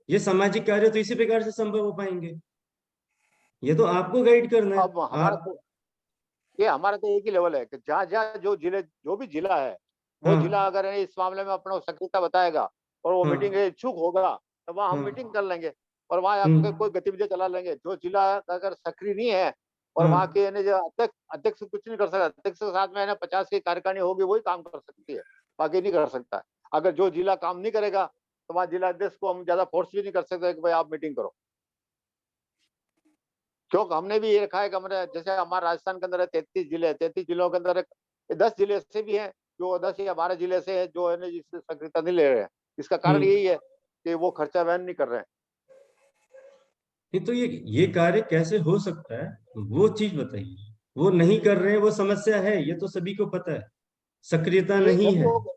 ये सामाजिक कार्य तो इसी प्रकार से संभव हो पाएंगे। ये तो आपको गाइड करना है। अब हमारा आप तो ये हमारा तो एक ही लेवल है कि जहाँ जहाँ जो भी जिला है, वो जिला हाँ अगर है इस मामले में अपना सक्रियता बताएगा और वो मीटिंग हाँ इच्छुक होगा, तो वहाँ हम मीटिंग हाँ कर लेंगे और वहाँ आपके हम्म कोई गतिविधियां चला लेंगे। जो जिला अगर सक्रिय नहीं है और वहाँ हाँ के जो अध्यक्ष अध्यक्ष कुछ नहीं कर सकता, अध्यक्ष के साथ में 50 की कार्यकारिणी होगी, वही काम कर सकती है, बाकी नहीं कर सकता। अगर जो जिला काम नहीं करेगा तो वहाँ जिला अध्यक्ष को हम ज्यादा फोर्स भी नहीं कर सकते कि भाई आप मीटिंग करो। क्योंकि हमने भी ये रखा है कि हमने, जैसे हमारा राजस्थान के अंदर 33 जिले, 33 जिलों के अंदर 10 जिले ऐसे भी हैं जो 10 या 12 जिले से है जो है ना जिससे सक्रियता नहीं ले रहे हैं। इसका कारण हम्म। यही है कि वो खर्चा वहन नहीं कर रहे हैं। नहीं तो ये कार्य कैसे हो सकता है, वो चीज बताइए। वो नहीं कर रहे हैं, वो समस्या है, ये तो सभी को पता है, सक्रियता ये नहीं जब भी है। होगा,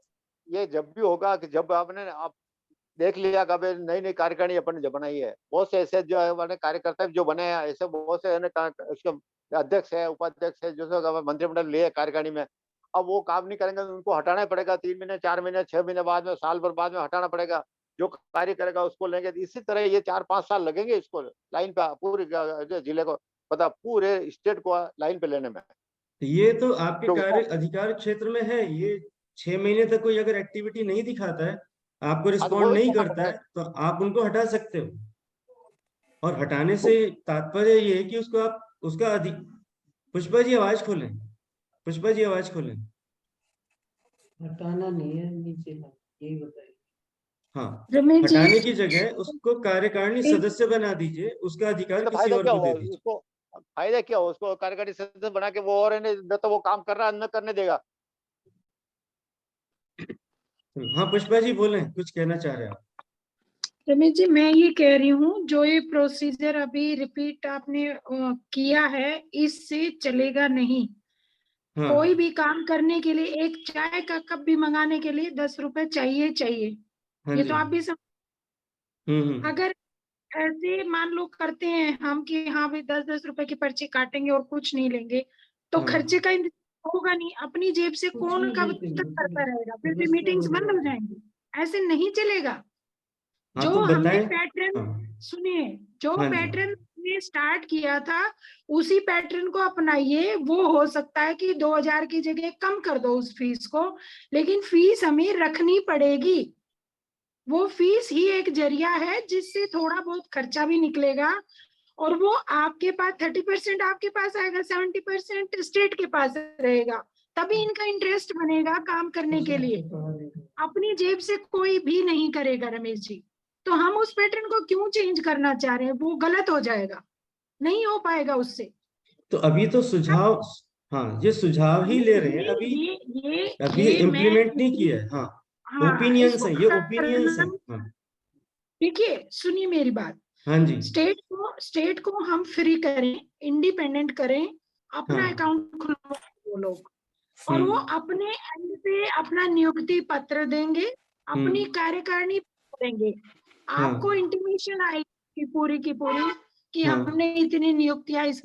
ये जब भी होगा कि जब आपने आप देख लिया कि नई नई कार्यकारिणी अपन ने जब बनाई है, बहुत से ऐसे जो है मैंने कार्यकर्ता जो बने हैं, ऐसे बहुत से उसके अध्यक्ष है, उपाध्यक्ष है, जो मंत्रिमंडल लिए कार्यकारिणी में, अब वो काम नहीं करेंगे तो उनको हटाना ही पड़ेगा। 3 महीने, 4 महीने, 6 महीने बाद में, साल भर बाद में हटाना पड़ेगा। जो कार्य करेगा उसको लेंगे। इसी तरह ये 4-5 साल लगेंगे इसको लाइन पे पूरे जिले को, मतलब पूरे स्टेट को लाइन पे लेने में। तो ये तो आपके तो कार्य उसको अधिकार क्षेत्र में है। ये 6 महीने तक कोई अगर एक्टिविटी नहीं दिखाता है, आपको हाँ, तो रिस्पॉन्ड वो नहीं करना करता पड़ेगा। है, तो आप उनको हटा सकते हो। और हटाने से तात्पर्य ये है कि उसको आप उसका अधिक। पुष्पा जी आवाज खोलें, पुष्पा जी आवाज खोलें। हटाना नहीं है, नीचे है, यही बताइए। हाँ, रमेश जी, हटाने की जगह उसको कार्यकारिणी एक सदस्य बना दीजिए, उसका अधिकार तो किसी फायदा और क्या को हुआ दे दीजिए। उसको? फायदा क्या हुआ उसको कार्यकारी सदस्य बना के? वो और है न तो वो काम कर रहा है, न करने देगा। हाँ पुष्पा जी बोलें, कुछ कहना चाह रहे हैं आप। रमेश जी, मैं ये कह रही हूँ जो ये प्रोसीजर अभी रिपीट आपने किया है, इससे चलेगा नहीं। कोई हाँ भी काम करने के लिए एक चाय का कप भी मंगाने के लिए 10 रुपए चाहिए चाहिए। हाँ ये जी। तो आप भी हम्म। अगर ऐसे मान लो करते हैं हम कि हाँ भाई 10-10 रुपए की पर्ची काटेंगे और कुछ नहीं लेंगे, तो हाँ खर्चे का इंतजाम होगा नहीं। अपनी जेब से कुछ कौन नहीं कब लेते, तक करता रहेगा? फिर भी सदस्य मीटिंग्स हो बंद हो जाते। जाएंगी। ऐसे नहीं चलेगा। हाँ जो तो हमने बताएं। पैटर्न, हाँ सुनिए, जो हाँ जी। पैटर्न ने स्टार्ट किया था उसी पैटर्न को अपनाइए। वो हो सकता है कि 2000 की जगह कम कर दो उस फीस को, लेकिन फीस हमें रखनी पड़ेगी। वो फीस ही एक जरिया है जिससे थोड़ा बहुत खर्चा भी निकलेगा, और वो आपके पास 30% आपके पास आएगा, 70% स्टेट के पास रहेगा। तभी इनका इंटरेस्ट बनेगा काम करने के लिए। अपनी जेब से कोई भी नहीं करेगा रमेश जी। तो हम उस पैटर्न को क्यों चेंज करना चाह रहे हैं? वो गलत हो जाएगा, नहीं हो पाएगा उससे। तो अभी तो सुझाव, हाँ ये सुझाव ही ले रहे हैं ये अभी। ये ये अभी ये मैं इम्प्लीमेंट नहीं किया है। हाँ, हाँ, ओपिनियंस इसको हैं, ये ओपिनियंस करना। हैं। हाँ देखिए, सुनिए मेरी बात। हाँ जी। स्टेट को हम फ्री करें, इंडिपेंडेंट करें, अपना हाँ अकाउंट खुलवाएं वो लोग, और वो अपने एंड पे अपना नियुक्ति पत्र देंगे, अपनी हम्म कार्यकारिणी देंगे। आपको हाँ इंटीमेशन आएगी पूरी की पूरी कि हाँ हमने इतनी नियुक्तियां इस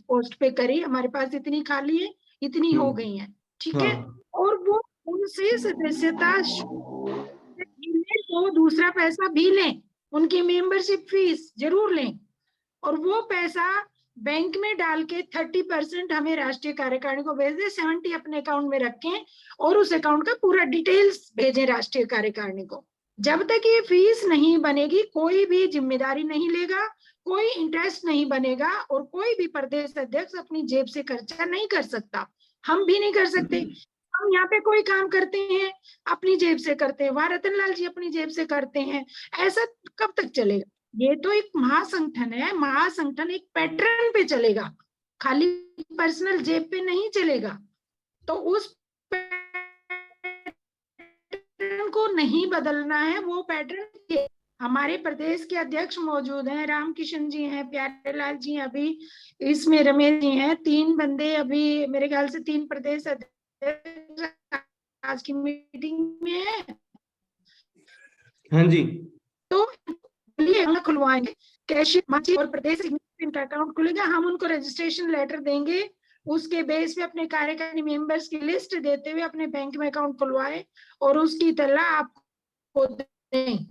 पोस्ट पे करी, हमारे पास इतनी खाली है, इतनी हो गई हैं, ठीक है। हाँ और वो उनसे सदस्यता तो दूसरा पैसा भी लें, उनकी मेंबरशिप फीस जरूर लें, और वो पैसा बैंक में डाल के 30% हमें राष्ट्रीय कार्यकारिणी को भेज दे, 70 अपने अकाउंट में रखें और उस अकाउंट का पूरा डिटेल्स भेजें राष्ट्रीय कार्यकारिणी को। जब तक ये फीस नहीं बनेगी कोई भी जिम्मेदारी नहीं लेगा, कोई इंटरेस्ट नहीं बनेगा, और कोई भी प्रदेश अध्यक्ष अपनी जेब से खर्चा नहीं कर सकता, हम भी नहीं कर सकते। हम यहाँ पे कोई काम करते हैं अपनी जेब से करते हैं, वहां रतन लाल जी अपनी जेब से करते हैं, ऐसा कब तक चलेगा? ये तो एक महासंगठन है, महासंगठन एक पैटर्न पे चलेगा, खाली पर्सनल जेब पे नहीं चलेगा। तो उस पैटर्न को नहीं बदलना है, वो पैटर्न। हमारे प्रदेश के अध्यक्ष मौजूद हैं, रामकिशन जी हैं, प्यारे लाल जी अभी इसमें, रमेश जी हैं, 3 बंदे अभी मेरे ख्याल से 3 प्रदेश अध्यक्ष आज की मीटिंग में है। हाँ जी, तो खुलवाएंगे कैशियर और प्रदेश इनका अकाउंट खुलेगा, हम उनको रजिस्ट्रेशन लेटर देंगे, उसके बेस पे अपने कार्यकारिणी मेंबर्स की लिस्ट देते हुए अपने बैंक में अकाउंट खुलवाए और उसकी तला आपको दें।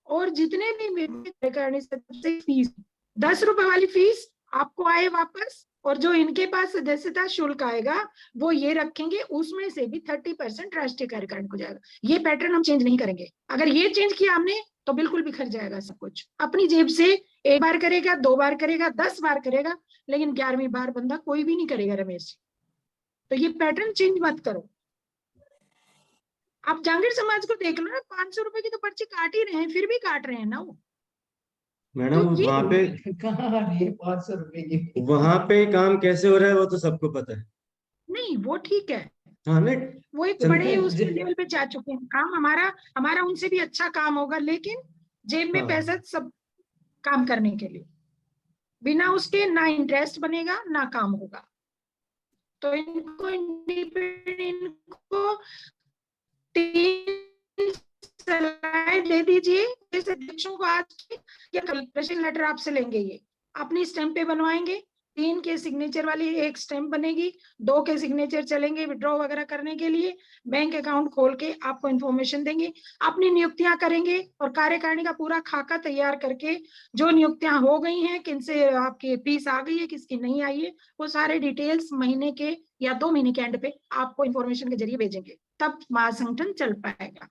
और जितने भी कार्यकारिणी सदस्य फीस 10 रुपए वाली फीस आपको आए वापस, और जो इनके पास सदस्यता शुल्क आएगा वो ये रखेंगे, उसमें से भी 30% राष्ट्रीय कार्यकारिणी को जाएगा। ये पैटर्न हम चेंज नहीं करेंगे। अगर ये चेंज किया हमने तो बिल्कुल बिखर जाएगा सब कुछ। अपनी जेब से 1 बार करेगा, 2 बार करेगा, 10 बार करेगा, लेकिन 11वीं बार बंदा कोई भी नहीं करेगा रमेश जी। तो ये पैटर्न चेंज मत करो। आप जांगीर समाज को देख लो ना, 500 रुपए की तो पर्ची काट ही रहे हैं, फिर भी काट रहे हैं ना वो। मैडम तो वहां पे कहाँ है 500 रुपए की? वहां पे काम कैसे हो रहा है वो तो सबको पता है। नहीं वो ठीक है, हाँ नहीं, वो एक चलते बड़े हैं। उस लेवल पे जा चुके हैं। काम हमारा उनसे भी अच्छा काम होगा, लेकिन जेब में हाँ। पैसा सब काम करने के लिए, बिना उसके ना इंटरेस्ट बनेगा ना काम होगा। तो इनको इनको 3 सलाह दे दीजिए इस अध्यक्षों को आज प्रेसिडेंट लेटर आपसे लेंगे, ये अपनी स्टैंप पे बनवाएंगे, 3 के सिग्नेचर वाली एक स्टैंप बनेगी, 2 के सिग्नेचर चलेंगे विड्रॉ वगैरह करने के लिए, बैंक अकाउंट खोल के आपको इन्फॉर्मेशन देंगे, अपनी नियुक्तियां करेंगे और कार्यकारिणी का पूरा खाका तैयार करके जो नियुक्तियां हो गई हैं, किनसे आपकी फीस आ गई है, किसकी नहीं आई है, वो सारे डिटेल्स महीने के या 2 महीने के एंड पे आपको इन्फॉर्मेशन के जरिए भेजेंगे, तब महासंगठन चल पाएगा।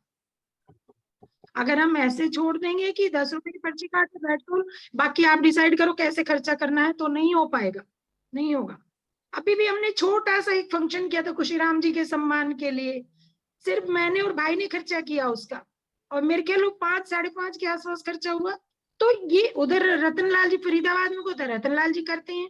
अगर हम ऐसे छोड़ देंगे कि 10 रुपए की पर्ची काट के बैठो, बाकी आप डिसाइड करो कैसे खर्चा करना है, तो नहीं हो पाएगा, नहीं होगा। अभी भी हमने छोटा सा एक फंक्शन किया था खुशीराम जी के सम्मान के लिए, सिर्फ मैंने और भाई ने खर्चा किया उसका, और मेरे ख्याल 5-5.5 के आसपास खर्चा हुआ। तो ये उधर रतनलाल जी फरीदाबाद में, उधर रतनलाल जी करते हैं,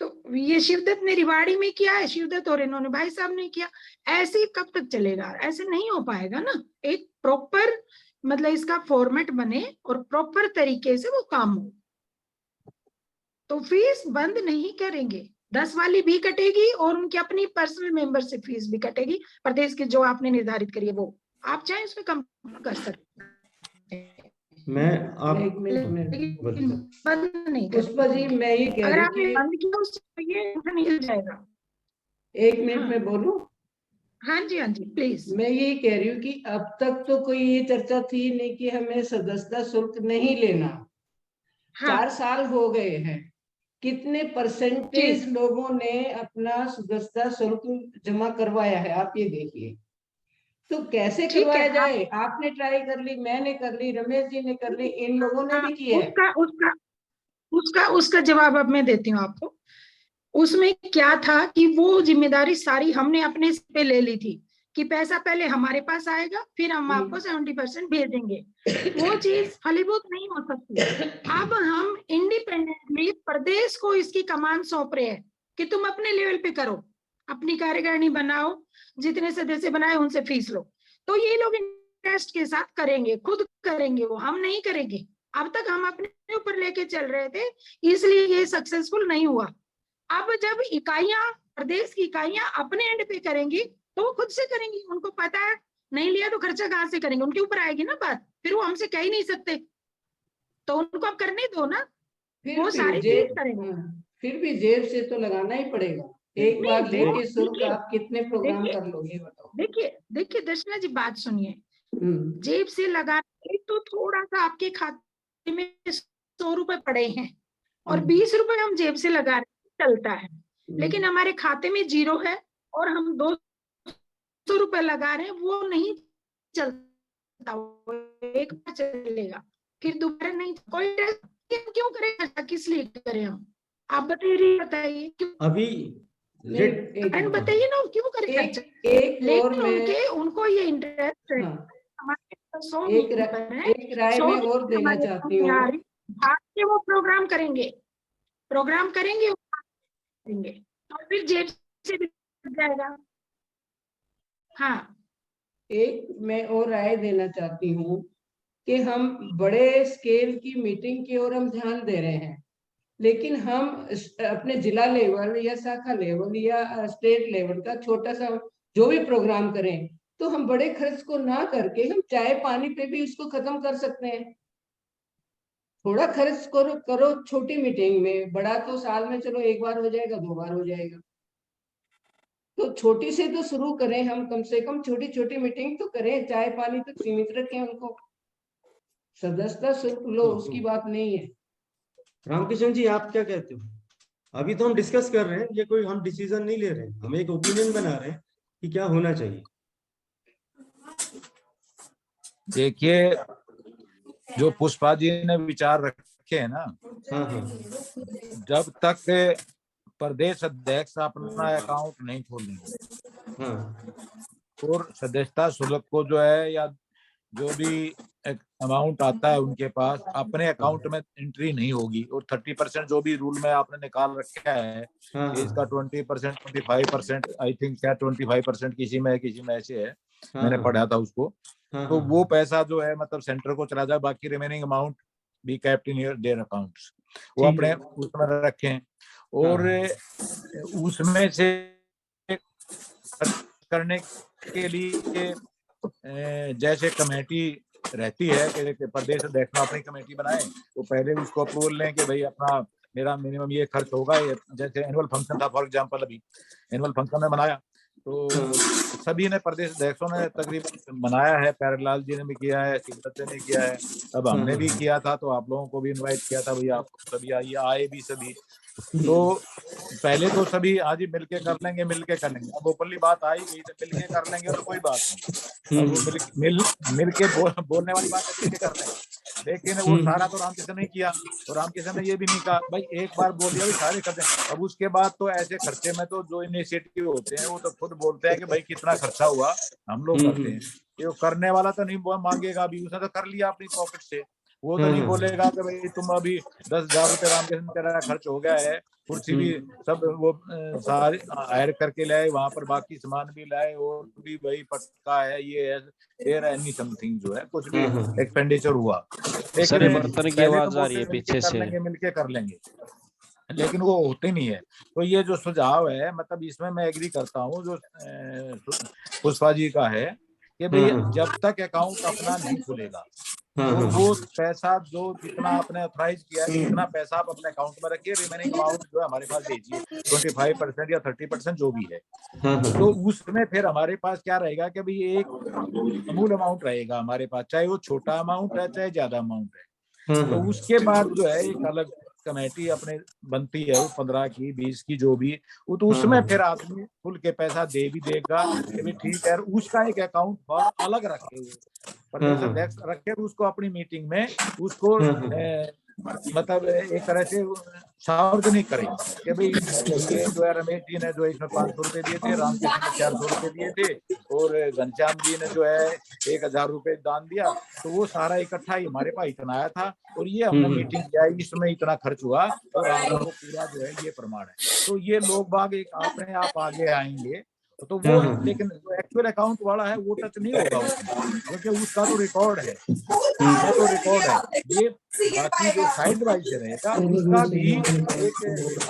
तो ये शिवदत्त ने रिवाड़ी में किया है, शिवदत्त और इन्होंने भाई साहब ने किया। ऐसे कब तक चलेगा? ऐसे नहीं हो पाएगा ना। एक प्रॉपर मतलब इसका फॉर्मेट बने और प्रॉपर तरीके से वो काम हो। तो फीस बंद नहीं करेंगे, 10 वाली भी कटेगी और उनकी अपनी पर्सनल मेंबरशिप फीस भी कटेगी प्रदेश की, जो आपने निर्धारित करी है वो आप चाहे उसमें कम कर सकते हैं। मैं आप बंद नहीं कर, पुष्पा जी मैं ये कह अगर रही आपने कि बंद किया उससे ये मिल जाएगा। 1 मिनट में बोलूं? हाँ जी, हाँ जी प्लीज। मैं ये कह रही हूँ कि अब तक तो कोई ये चर्चा थी नहीं कि हमें सदस्यता शुल्क नहीं लेना। हाँ। 4 साल हो गए हैं, कितने परसेंटेज लोगों ने अपना सदस्यता शुल्क जमा करवाया है आप ये देखिए। तो कैसे करवाया जाए? आपने ट्राई कर ली, मैंने कर ली, रमेश जी ने कर ली, इन लोगों ने भी किया है। उसका जवाब अब मैं देती हूँ आपको। उसमें क्या था कि वो जिम्मेदारी सारी हमने अपने पे ले ली थी कि पैसा पहले हमारे पास आएगा, फिर हम आपको 70% भेजेंगे। वो चीज फलीभूत नहीं हो सकती। अब हम इंडिपेंडेंटली प्रदेश को इसकी कमान सौंप रहे हैं कि तुम अपने लेवल पे करो, अपनी कार्यकारिणी बनाओ, जितने सदस्य बनाए उनसे फीस लो। तो ये लोग इंटरेस्ट के साथ करेंगे, खुद करेंगे, वो हम नहीं करेंगे। अब तक हम अपने ऊपर लेके चल रहे थे, इसलिए ये सक्सेसफुल नहीं हुआ। अब जब इकाइयां, प्रदेश की इकाइयां अपने एंड पे करेंगी तो वो खुद से करेंगी, उनको पता है नहीं लिया तो खर्चा कहाँ से करेंगे, उनके ऊपर आएगी ना बात, फिर वो हमसे कह ही नहीं सकते, तो उनको अब करने दो ना, वो सारी चीज करेंगे। फिर भी जेब से तो लगाना ही पड़ेगा। एक बार लेके शुल्क आप कितने प्रोग्राम कर लोगे बताओ? देखिए दर्शना जी, बात सुनिए, जेब से लगाना तो थोड़ा सा आपके खाते में 100 रुपए पड़े हैं और 20 रुपए हम जेब से लगा रहे हैं, चलता है। लेकिन हमारे खाते में 0 है और हम 200 रुपए लगा रहे हैं, वो नहीं चलता। वो एक बार चलेगा, फिर दोबारा नहीं। कोई क्यों करें, किस लिए करें हम? आप बताइए क्यों? अभी बताइए ना, क्यों करें? लेकिन उनको ये इंटरेस्ट है। एक राय मैं और देना चाहती हूँ। वो प्रोग्राम करेंगे और फिर जेब से भी जाएगा। हाँ, एक मैं और राय देना चाहती हूँ कि हम बड़े स्केल की मीटिंग की ओर हम ध्यान दे रहे हैं, लेकिन हम अपने जिला लेवल या शाखा लेवल या स्टेट लेवल का छोटा सा जो भी प्रोग्राम करें, तो हम बड़े खर्च को ना करके हम चाय पानी पे भी उसको खत्म कर सकते हैं। थोड़ा खर्च करो छोटी मीटिंग में, बड़ा तो साल में चलो 1 बार हो जाएगा, 2 बार हो जाएगा। तो छोटी से तो शुरू करें, हम कम से कम छोटी छोटी मीटिंग तो करें, चाय पानी तक सीमित रखें उनको। सदस्यता शुल्क लो, उसकी बात नहीं है। रामकिशन जी, आप क्या कहते हो? अभी तो हम डिस्कस कर रहे हैं, ये कोई हम डिसीजन नहीं ले रहे हैं, हम एक ओपिनियन बना रहे हैं कि क्या होना चाहिए। देखिए, जो पुष्पा जी ने विचार रखे हैं ना, जब तक प्रदेश अध्यक्ष अपना अकाउंट नहीं खोलेंगे और सदस्यता शुल्क को जो है या जो भी अमाउंट आता है उनके पास अपने अकाउंट में एंट्री नहीं होगी, और 30% जो भी रूल में आपने निकाल रखा है इसका 20%, 25%, आई थिंक क्या 25% किसी में ऐसे है, मैंने पढ़ा था उसको। तो वो पैसा जो है मतलब सेंटर को चला जाए, बाकी remaining amount be kept in their accounts, वो अपने उसमें रखें। और उसमें से करने के लिए जैसे कमेटी रहती है कि प्रदेश अध्यक्ष अपनी कमेटी बनाए, तो पहले उसको अप्रूवल लें कि भाई अपना मेरा मिनिमम ये खर्च होगा। जैसे एनुअल फंक्शन था फॉर एग्जांपल, अभी एनुअल फंक्शन में बनाया तो सभी ने, प्रदेश अध्यक्षों ने तकरीबन बनाया है, प्यारेलाल जी ने भी किया है, शिवदत्त ने किया है, अब हमने भी किया था, तो आप लोगों को भी इनवाइट किया था, भैया आप सभी आइए, आए भी सभी। तो पहले तो सभी आज ही मिलके कर लेंगे, अब ओपनली बात आई गई तो मिलके कर लेंगे तो कोई बात नहीं, अब वो मिलके बोलने वाली बात है, मिलके कर लेंगे। लेकिन वो सारा तो रामकिशन ने किया, तो रामकिशन ने ये भी नहीं कहा भाई एक बार बोल दिया भाई सारे खर्चे। अब उसके बाद तो ऐसे खर्चे में तो जो इनिशिएटिव होते हैं वो तो खुद बोलते हैं कि भाई कितना खर्चा हुआ, हम लोग करते हैं। ये करने वाला तो नहीं मांगेगा, अभी उसने तो कर लिया अपनी पॉकेट से, वो तो नहीं बोलेगा कि भाई तुम अभी 10,000 रुपए रामकिशन तेरा खर्च हो गया है, कुर्सी भी सब वो सारे हायर करके लाए, वहां पर बाकी सामान भी लाए, और भी भाई पटका है, ये है एनी समथिंग जो है कुछ भी एक्सपेंडिचर हुआ। सर बर्तन की आवाज आ रही है पीछे से, मिलके कर लेंगे, लेकिन वो होते नहीं है। तो ये जो सुझाव है मतलब इसमें मैं एग्री करता हूँ जो पुष्पा जी का है कि भाई जब तक अकाउंट अपना नहीं खुलेगा तो वो पैसा जो जितना आपने ऑथराइज किया है जितना पैसा आप अपने अकाउंट में रखिए, रिमेनिंग अमाउंट जो है हमारे पास भेजिए, 25% या 30% जो भी है। तो उसमें फिर हमारे पास क्या रहेगा कि भाई एक अमूल अमाउंट रहेगा हमारे पास, चाहे वो छोटा अमाउंट है चाहे ज्यादा अमाउंट है। तो उसके बाद जो है एक अलग कमेटी अपने बनती है, 15 की 20 की जो भी, वो तो उसमें फिर आदमी खुल के पैसा दे भी देगा कि भाई ठीक है, उसका एक अकाउंट अलग रखे हुए प्रदेश अध्यक्ष रखे, उसको अपनी मीटिंग में उसको मतलब एक तरह से सार्वजनिक करें कि भाई ये जो है रमेश जी ने जो इसमें 500 रुपए दिए थे, रामकिशन ने 400 रुपए दिए थे, और घनश्याम जी ने जो है 1,000 रुपए दान दिया, तो वो सारा इकट्ठा ही हमारे पास इतना आया था और ये हमने मीटिंग किया है, इसमें इतना खर्च हुआ और आपको पूरा जो है ये प्रमाण है। तो ये लोग बाग एक अपने आप आगे आएंगे, तो वो लेकिन जो एक्चुअल अकाउंट वाला है वो टच नहीं होगा उसमें, क्योंकि उसका तो रिकॉर्ड है, ये बाकी जो साइड वाइज रहेगा उसका भी एक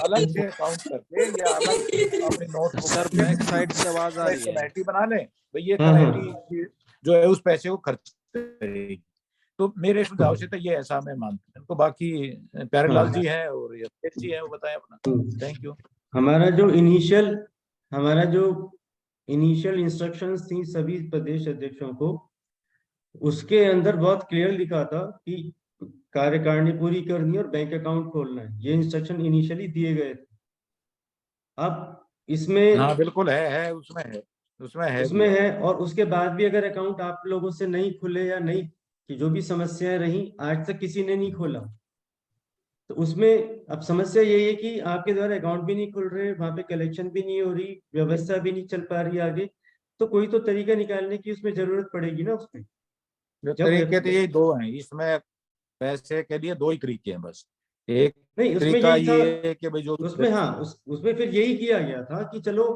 अलग से अकाउंट करके या अलग अपने नोट। सर बैक साइड से आवाज आ रही है, कमेटी बना ले भाई, ये कमेटी जो है उस पैसे को खर्च करेगी। तो मेरे सुझाव से तो ये ऐसा मैं मानता हूँ। तो बाकी प्यारेलाल जी हैं और ये जी हैं, वो बताएं अपना। Thank you. हमारा जो इनिशियल इंस्ट्रक्शंस थी सभी प्रदेश अध्यक्षों को उसके अंदर बहुत क्लियर लिखा था कि कार्यकारिणी पूरी करनी है और बैंक अकाउंट खोलना है, ये इंस्ट्रक्शन इनिशियली दिए गए थे। अब इसमें हाँ बिल्कुल है उसमें है, उसमें है, और उसके बाद भी अगर अकाउंट आप लोगों से नहीं खुले या नहीं, कि जो भी समस्याएं रही आज तक किसी ने नहीं खोला, तो उसमें अब समस्या यही है कि आपके द्वारा अकाउंट भी नहीं खुल रहे, वहां पे कलेक्शन भी नहीं हो रही, व्यवस्था भी नहीं चल पा रही आगे, तो कोई तो तरीका निकालने की उसमें जरूरत पड़ेगी ना उसमें। जो जब तरीके तो यही दो हैं इसमें, पैसे के लिए दो ही तरीके हैं बस। एक नहीं, उसमें तरीका यही था, ये है कि भाई जो उसमें हाँ उसमें फिर यही किया गया था कि चलो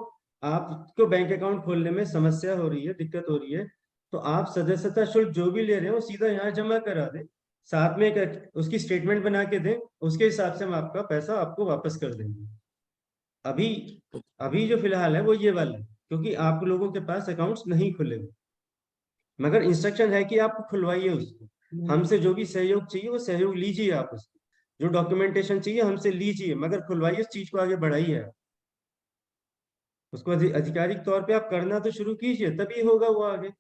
आपको बैंक अकाउंट खोलने में समस्या हो रही है, दिक्कत हो रही है, तो आप सदस्यता शुल्क जो भी ले रहे हो सीधा यहाँ जमा करा दें, साथ में एक उसकी स्टेटमेंट बना के दें, उसके हिसाब से हम आपका पैसा आपको वापस कर देंगे। अभी अभी जो फिलहाल है वो ये वाला है, क्योंकि आप लोगों के पास अकाउंट्स नहीं खुले हुए, मगर इंस्ट्रक्शन है कि आप खुलवाइए उसको, हमसे जो भी सहयोग चाहिए वो सहयोग लीजिए, आप उसको जो डॉक्यूमेंटेशन चाहिए हमसे लीजिए, मगर खुलवाइए, इस चीज को आगे बढ़ाइए, उसको आधिकारिक तौर पे आप करना तो शुरू कीजिए, तभी होगा वो आगे।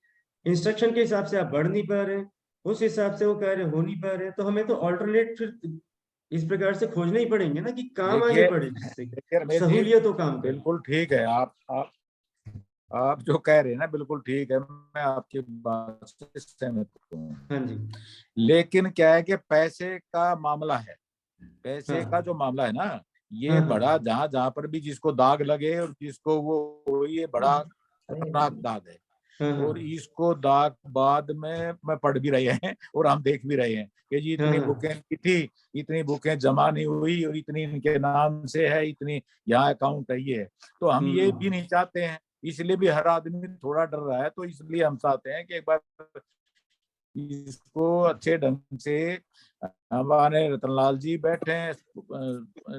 इंस्ट्रक्शन के हिसाब से आप बढ़ नहीं पा रहे हैं, उस हिसाब से वो कह रहे हो नहीं पा रहे हैं, तो हमें तो ऑल्टरनेट फिर इस प्रकार से खोजने ही पड़ेंगे ना कि काम आगे बढ़े, जिससे सहूलियत हो काम करे। बिल्कुल ठीक है, आप जो कह रहे हैं ना बिल्कुल ठीक है, मैं आपकी बात से सहमत हूँ। हाँ जी। लेकिन क्या है कि पैसे का मामला है, पैसे हाँ। का जो मामला है ना, ये हाँ, हाँ। बड़ा जहां पर भी जिसको दाग लगे और जिसको वो ये बड़ा खतरनाक दाग है। हाँ, हाँ। और इसको दाग बाद में पढ़ भी रहे हैं और हम देख भी रहे हैं कि जी इतनी हाँ। बुकें की थी, इतनी बुकें जमा नहीं हुई और इतनी इनके नाम से है, इतनी यहाँ अकाउंट है, ये है। तो हम ये भी नहीं चाहते हैं, इसलिए भी हर आदमी थोड़ा डर रहा है। तो इसलिए हम चाहते हैं कि एक बार इसको अच्छे ढंग से, हमारे रतनलाल जी बैठे हैं,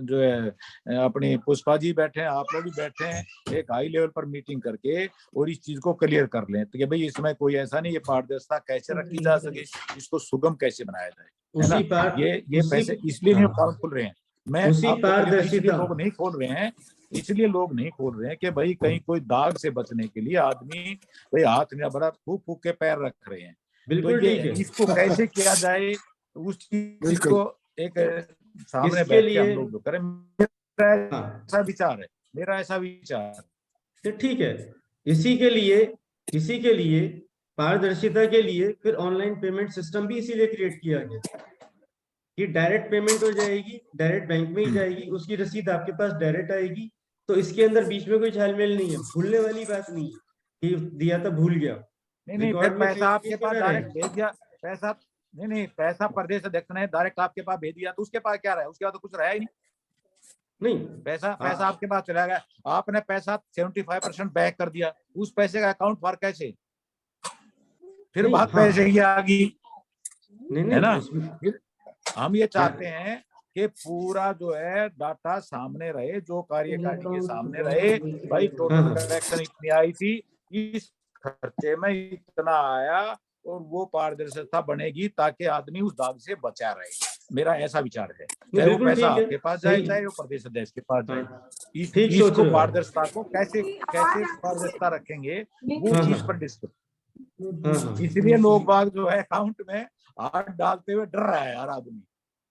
जो है अपनी पुष्पा जी बैठे हैं, आप लोग भी बैठे हैं, एक हाई लेवल पर मीटिंग करके और इस चीज को क्लियर कर लें तो कि भाई इसमें कोई ऐसा नहीं, ये पारदर्शिता कैसे रखी जा सके, इसको सुगम कैसे बनाया जाए, है ना। ये पैसे इसलिए नहीं अकाउंट खुल रहे हैं, मैं इसलिए लोग नहीं खोल रहे हैं, इसलिए लोग नहीं खोल रहे हैं कि भाई कहीं कोई दाग से बचने के लिए आदमी भाई हाथ नहीं बड़ा फूक फूक के पैर रख रहे हैं। बिल्कुल तो ये ठीक है। इसको कैसे किया जाए उस चीज को एक सामने इसके बैठ के हम लिए लोग जो करें, मेरा ऐसा विचार है, मेरा ऐसा विचार। तो ठीक है, इसी के लिए पारदर्शिता के लिए फिर ऑनलाइन पेमेंट सिस्टम भी इसीलिए क्रिएट किया गया कि डायरेक्ट पेमेंट हो जाएगी, डायरेक्ट बैंक में ही जाएगी, उसकी रसीद आपके पास डायरेक्ट आएगी, तो इसके अंदर बीच में कोई झालमेल नहीं है, भूलने वाली बात नहीं है कि दिया था भूल गया। नहीं फिर पैसा आपके पास डायरेक्ट भेज दिया, पैसा नहीं पैसा प्रदेश अध्यक्ष ने डायरेक्ट आपके पास भेज दिया, तो उसके पास क्या रहा, उसके बाद तो कुछ रहा ही नहीं। पैसा आपके पास चला गया, आपने पैसा 75% बैक कर दिया, उस पैसे का अकाउंट फॉर कैसे, फिर बात पैसे की आ गई, है ना। फिर हम ये चाहते हैं कि पूरा जो है डाटा सामने रहे, जो कार्यकारिणी के सामने रहे, भाई टोटल कलेक्शन इतनी आई थी, इस खर्चे में इतना आया, और वो पारदर्शिता बनेगी ताकि आदमी उस दाग से बचा रहे। मेरा ऐसा विचार है, चाहे वो पैसा आपके पास जाए चाहे वो प्रदेश अध्यक्ष के पास जाए, इसको पारदर्शिता को कैसे पारदर्शिता रखेंगे वो चीज पर डिस्कस। इसलिए लोग बाग जो है अकाउंट में हाथ डालते हुए डर रहा है हर आदमी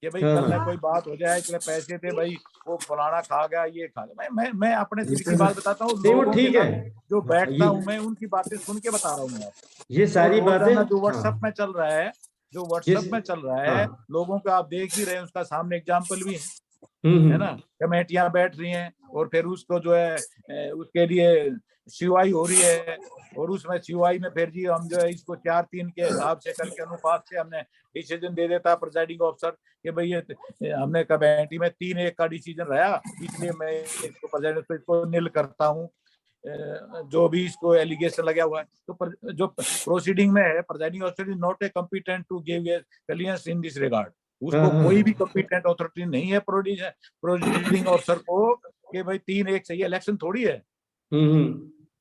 कि भाई कल में कोई बात हो जाए, इतने पैसे थे भाई वो फलाना खा गया, ये खा गया। मैं अपने दिल की बात बताता हूँ, ठीक है, जो बैठता हूँ मैं उनकी बातें सुन के बता रहा हूँ मैं। ये सारी बातें जो व्हाट्सएप में चल रहा है, लोगों को आप देख ही रहे हैं, उसका सामने एग्जाम्पल भी है ना, कमेटियां बैठ रही हैं और फिर उसको जो है उसके लिए सीवाई हो रही है, और उसमें सीवाई में फिर जी हम जो है इसको 4-3 के हिसाब से करके अनुपात से हमने डिसीजन दे देता प्रिजाइडिंग ऑफिसर कि भाई ये हमने कमेटी में 3-1 का डिसीजन रहा, इसलिए मैं इसको प्रेसिडेंट इसको नील करता हूँ, जो भी इसको एलिगेशन लगा हुआ है। तो जो प्रोसीडिंग में है, presiding officer is not a competent to give a clearance in this regard, उसको कोई भी कॉम्पिटेंट अथॉरिटी नहीं है प्रोसीडिंग ऑफिसर को कि भाई 3-1 सही इलेक्शन थोड़ी है।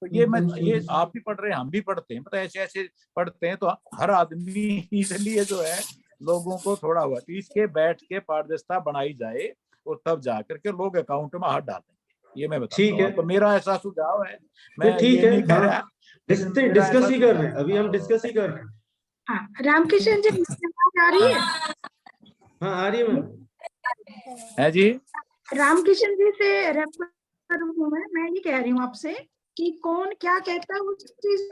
तो ये आप भी पढ़ रहे हैं, हम भी पढ़ते हैं, मतलब ऐसे पढ़ते हैं, तो हर आदमी इसलिए जो है लोगों को थोड़ा हुआ, तो इसके बैठ के पारदर्शिता बनाई जाए और तब जाकर के लोग अकाउंट में हाथ डालेंगे, ये मैं बताता हूँ। तो मेरा ऐसा सुझाव है, मैं ठीक ये नहीं कह रहा, डिस्कस ही कर रहे हैं, अभी हम डिस्कस ही कर रहे हैं हाँ, रामकिशन जी आवाज आ रही है? हाँ आ रही है मैम। है जी। रामकिशन जी से रेफर करूँ मैं ये कह रही हूँ आपसे कि कौन क्या कहता है उस चीज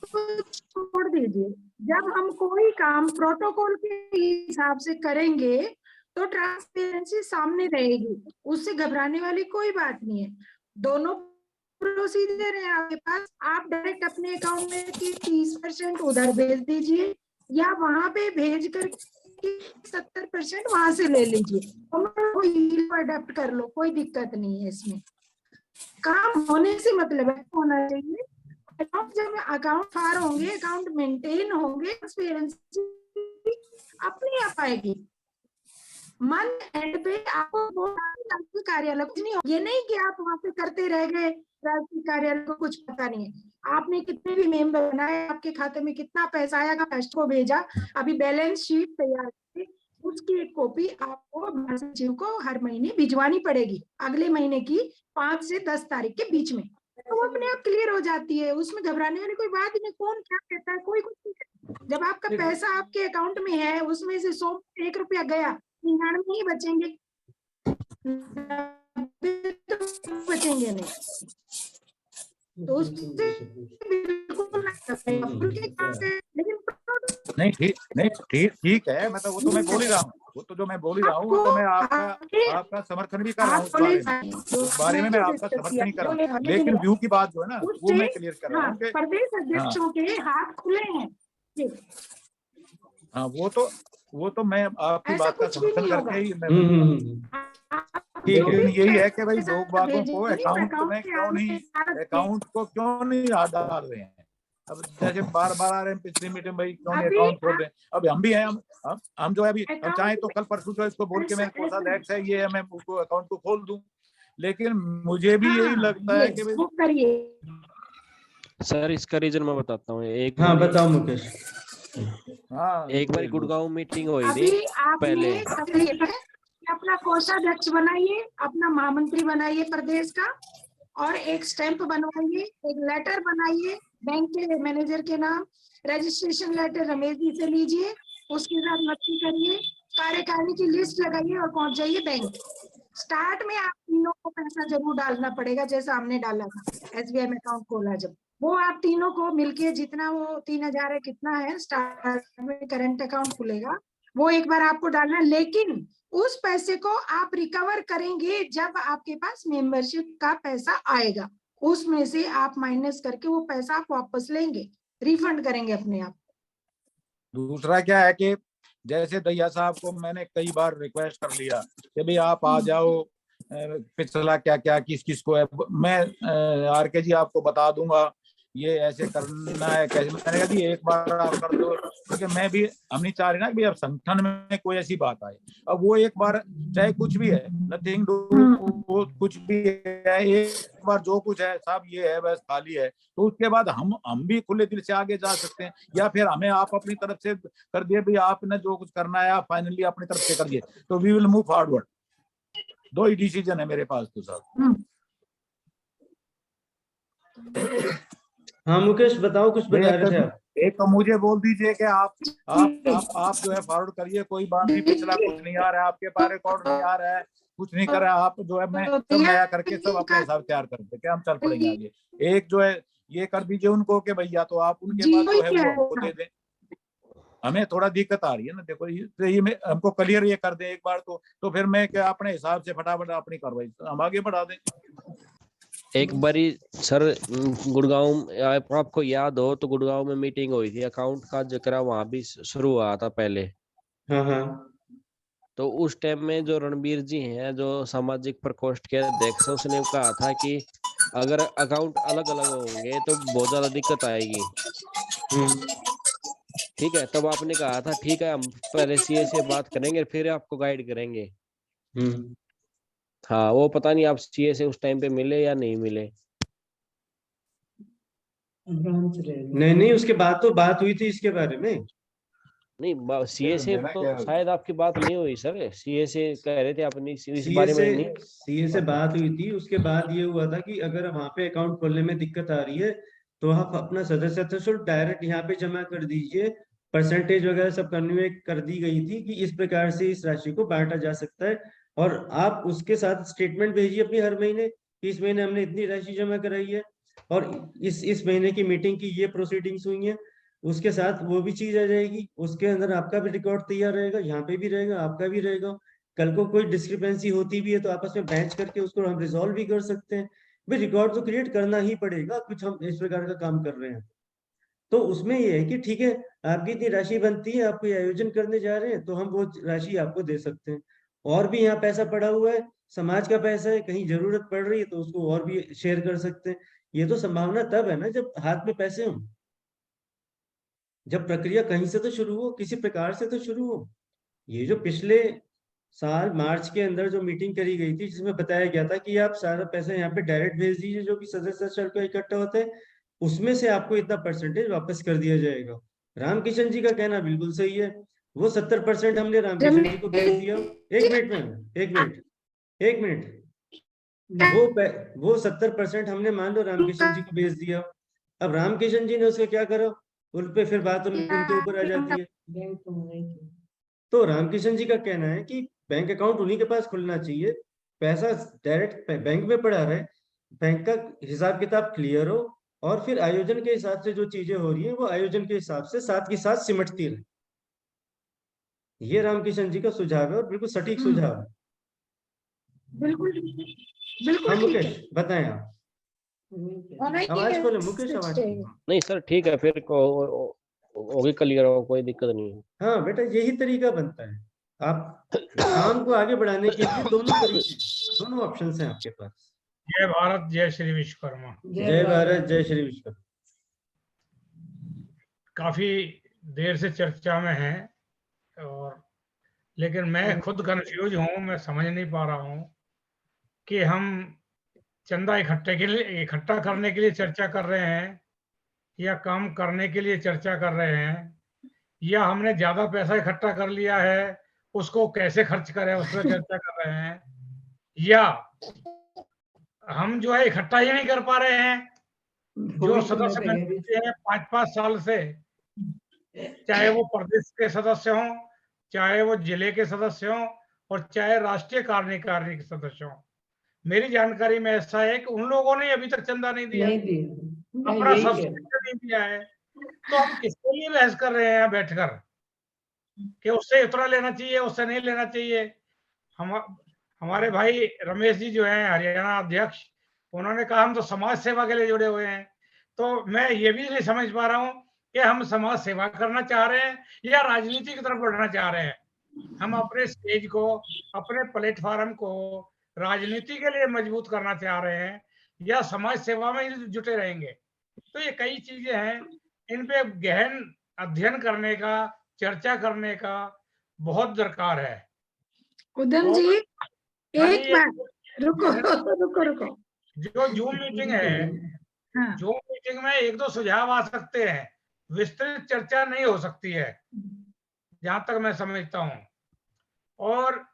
को छोड़ दीजिए। जब हम कोई काम प्रोटोकॉल के हिसाब से करेंगे तो ट्रांसपेरेंसी सामने रहेगी, उससे घबराने वाली कोई बात नहीं है। दोनों प्रोसीजर है आपके पास, आप डायरेक्ट अपने अकाउंट में की 30% उधर भेज दीजिए या वहां पे भेज कर 70% वहां से ले लीजिए, अडेप्ट कर लो, कोई दिक्कत नहीं है इसमें। काम होने से मतलब है, होना चाहिए। जब अकाउंट फार होंगे, अकाउंट मेंटेन होंगे, ट्रांसपेरेंसी अपने आप आएगी। मन एंड पे आपको कार्यालय कुछ नहीं हो, ये नहीं कि आप वहां पे करते रह गए, कार्यालय को कुछ पता नहीं है। आपने कितने भी मेंबर बनाए, आपके खाते में कितना पैसा आया, ट्रस्ट को भेजा, अभी बैलेंस शीट तैयार की, उसकी एक कॉपी आपको सचिव को हर महीने भिजवानी पड़ेगी, अगले महीने की 5 से 10 तारीख के बीच में। तो वो अपने आप क्लियर हो जाती है, उसमें घबराने वाली कोई बात नहीं। कौन क्या कहता है, कोई कुछ नहीं। जब आपका पैसा आपके अकाउंट में है, उसमें से 100 1 रुपया गया, 99 ही बचेंगे, बचेंगे नहीं। तो नहीं ठीक है, मतलब वो तो मैं बोल ही रहा हूँ, वो तो जो मैं बोल ही रहा हूँ, तो मैं आपका समर्थन भी कर रहा हूँ, उस बारे में मैं आपका समर्थन ही कर रहा हूँ, लेकिन व्यू की बात जो है ना वो मैं क्लियर कर रहा हूँ। प्रदेश अध्यक्षों के हाथ खुले हैं। हाँ वो तो मैं आपकी बात का समर्थन करके ही मैं लेकिन यही है कि भाई लोग बातों को अकाउंट को क्यों नहीं डाल रहे हैं। अब जैसे बार बार आ रहे हैं पिछली मीटिंग, भाई क्यों नहीं अकाउंट खोल रहे हैं। अब हम भी हैं, हम जो है अभी हम चाहे तो कल परसों जो इसको बोल के मैं कोषाध्यक्ष है ये है, मैं उसको अकाउंट को खोल दूं, लेकिन मुझे भी यही लगता है कि भाई सर इसका रीजन मैं बताता हूँ। हाँ बताओ मुकेश। हाँ एक बार गुड़गांव मीटिंग हुई थी पहले, अपना कोषाध्यक्ष बनाइए, अपना महामंत्री बनाइए प्रदेश का, और एक स्टैंप बनवाइए, एक लेटर बनाइए बैंक के मैनेजर के नाम, रजिस्ट्रेशन लेटर रमेश जी से लीजिए, उसके साथ मस्ती करिए, कार्यकारिणी की लिस्ट लगाइए और पहुंच जाइए बैंक। स्टार्ट में आप तीनों को पैसा जरूर डालना पड़ेगा, जैसा हमने डाला था SBI में अकाउंट खोला जब, वो आप तीनों को मिलके जितना वो 3000 है कितना है स्टार्ट में करंट अकाउंट खुलेगा, वो एक बार आपको डालना। लेकिन उस पैसे को आप रिकवर करेंगे जब आपके पास मेंबरशिप का पैसा आएगा, उसमें से आप माइनस करके वो पैसा आप वापस लेंगे, रिफंड करेंगे अपने आप। दूसरा क्या है कि जैसे दैया साहब को मैंने कई बार रिक्वेस्ट कर लिया कि भाई आप आ जाओ, पिछला क्या क्या किस किस को है, मैं RK जी आपको बता दूंगा ये ऐसे करना है कैसे। मैंने कहा जी एक बार आप कर दो, क्योंकि मैं भी हम नहीं चाह रहे ना कि अब संगठन में कोई ऐसी बात आए। अब वो एक बार चाहे कुछ भी है, नथिंग डू कुछ भी है, एक बार जो कुछ है साहब ये है बस खाली है, तो उसके बाद हम भी खुले दिल से आगे जा सकते हैं, या फिर हमें आप अपनी तरफ से कर दिए भाई आपने जो कुछ करना है आप फाइनली अपनी तरफ से कर दिए, तो वी विल मूव फॉरवर्ड। दो ही डिसीजन है मेरे पास तो साहब। हाँ मुकेश बताओ, कुछ बता रहे थे आप। एक तो मुझे बोल दीजिए कि आप जो है फॉरवर्ड करिए, कोई बात नहीं, पिछला कुछ नहीं आ रहा है आपके पास, रिकॉर्ड नहीं आ रहा है, कुछ नहीं कर रहा है, आप जो है मैं सब नया करके सब अपने हिसाब तैयार कर देते, हम चल पड़ेंगे आगे। एक जो है ये कर दीजिए उनको कि भैया तो आप उनके पास जो है वो हमको दे दें, हमें थोड़ा दिक्कत आ रही है ना। देखो ये हमको क्लियर ये कर दें एक बार, तो फिर मैं क्या अपने हिसाब से फटाफट अपनी कार्रवाई हम आगे बढ़ा दें। एक बारी सर गुड़गांव आपको याद हो तो गुड़गांव में मीटिंग हुई थी, अकाउंट का जिक्र वहां भी शुरू हुआ था पहले। तो उस टाइम में जो रणबीर जी हैं जो सामाजिक प्रकोष्ठ के अध्यक्ष, उसने कहा था कि अगर अकाउंट अलग अलग होंगे तो बहुत ज्यादा दिक्कत आएगी। ठीक है, तब आपने कहा था ठीक है हम पहले CA से बात करेंगे फिर आपको गाइड करेंगे। हाँ वो पता नहीं आप CA से उस टाइम पे मिले या नहीं मिले। नहीं उसके बाद तो बात हुई थी इसके बारे में। नहीं CA से तो शायद आपकी बात नहीं हुई सर, CA से कह रहे थे अपनी इस बारे में नहीं। CA से बात हुई थी, उसके बाद ये हुआ था कि अगर वहां पे अकाउंट खोलने में दिक्कत आ रही है तो आप अपना सदस्यत्व शुल्क डायरेक्ट यहाँ पे जमा कर दीजिए, परसेंटेज वगैरह सब कन्वे कर दी गई थी कि इस प्रकार से इस राशि को बांटा जा सकता है, और आप उसके साथ स्टेटमेंट भेजिए अपनी हर महीने कि इस महीने हमने इतनी राशि जमा कराई है और इस महीने की मीटिंग की ये प्रोसीडिंग्स हुई हैं, उसके साथ वो भी चीज आ जाएगी, उसके अंदर आपका भी रिकॉर्ड तैयार रहेगा, यहाँ पे भी रहेगा, आपका भी रहेगा। कल को कोई डिस्क्रिपेंसी होती भी है तो आपस में बेंच करके उसको हम रिजॉल्व भी कर सकते हैं। भाई रिकॉर्ड तो क्रिएट करना ही पड़ेगा, कुछ हम इस प्रकार का काम कर रहे हैं। तो उसमें ये है कि ठीक है, आपकी इतनी राशि बनती है, आप कोई आयोजन करने जा रहे हैं तो हम वो राशि आपको दे सकते हैं। और भी यहाँ पैसा पड़ा हुआ है, समाज का पैसा है, कहीं जरूरत पड़ रही है तो उसको और भी शेयर कर सकते हैं। ये तो संभावना तब है ना जब हाथ में पैसे हों, जब प्रक्रिया कहीं से तो शुरू हो, किसी प्रकार से तो शुरू हो। ये जो पिछले साल मार्च के अंदर जो मीटिंग करी गई थी जिसमें बताया गया था कि आप सारा पैसा यहाँ पे डायरेक्ट भेज दीजिए जो भी सदस्य स्तर का इकट्ठा होता है, उसमें से आपको इतना परसेंटेज वापस कर दिया जाएगा। रामकिशन जी का कहना बिल्कुल सही है, वो 70% हमने रामकिशन जी को भेज दिया। एक मिनट वो 70% हमने मान लो रामकिशन जी को भेज दिया। अब रामकिशन जी ने उसका क्या करा, उन पे फिर बात उनके ऊपर आ जाती है। तो रामकिशन जी का कहना है कि बैंक अकाउंट उन्हीं के पास खुलना चाहिए, पैसा डायरेक्ट बैंक में पड़ा रहे, बैंक का हिसाब किताब क्लियर हो, और फिर आयोजन के हिसाब से जो चीजें हो रही है वो आयोजन के हिसाब से साथ के साथ सिमटती रहे। ये रामकिशन जी का सुझाव है और बिल्कुल सटीक सुझाव है। बिल्कुल हाँ मुकेश बताएं आप। आवाज खोले मुकेश, आवाज नहीं सर ठीक है, फिर होगी क्लियर हो, कोई दिक्कत नहीं है। हाँ बेटा यही तरीका बनता है, आप काम को आगे बढ़ाने के लिए दोनों तरीके, दोनों ऑप्शन हैं आपके पास। जय भारत, जय श्री विश्वकर्मा। जय भारत, जय श्री विश्वकर्मा। काफी देर से चर्चा में है और लेकिन मैं खुद कंफ्यूज हूँ, मैं समझ नहीं पा रहा हूँ कि हम चंदा इकट्ठा करने के लिए चर्चा कर रहे हैं या काम करने के लिए चर्चा कर रहे हैं, या हमने ज्यादा पैसा इकट्ठा कर लिया है उसको कैसे खर्च करें उस पर चर्चा कर रहे हैं, या हम जो है इकट्ठा ही नहीं कर पा रहे हैं। जो सदस्य बैठे हैं 5-5 साल से, चाहे वो प्रदेश के सदस्य हों, चाहे वो जिले के सदस्य हों और चाहे राष्ट्रीय कार्यकारिणी के सदस्य हों, मेरी जानकारी में ऐसा है कि उन लोगों ने अभी तक चंदा नहीं दिया, अपना सब्सिडी नहीं दिया है। तो हम किसके लिए बहस कर रहे हैं बैठकर कि उससे उतना लेना चाहिए, उससे नहीं लेना चाहिए। हमारे भाई रमेश जी जो हैं हरियाणा अध्यक्ष, उन्होंने कहा हम तो समाज सेवा के लिए जुड़े हुए हैं। तो मैं ये भी नहीं समझ पा रहा हूँ कि हम समाज सेवा करना चाह रहे हैं या राजनीति की तरफ बढ़ना चाह रहे हैं। हम अपने स्टेज को, अपने प्लेटफॉर्म को राजनीति के लिए मजबूत करना चाह रहे हैं या समाज सेवा में जुटे रहेंगे। तो ये कई चीजें हैं, इन पे गहन अध्ययन करने का, चर्चा करने का बहुत दरकार है। उदम जी एक बार रुको। जो जूम मीटिंग है, हाँ। जूम मीटिंग में 1-2 सुझाव आ सकते हैं, विस्तृत चर्चा नहीं हो सकती है जहां तक मैं समझता हूं। और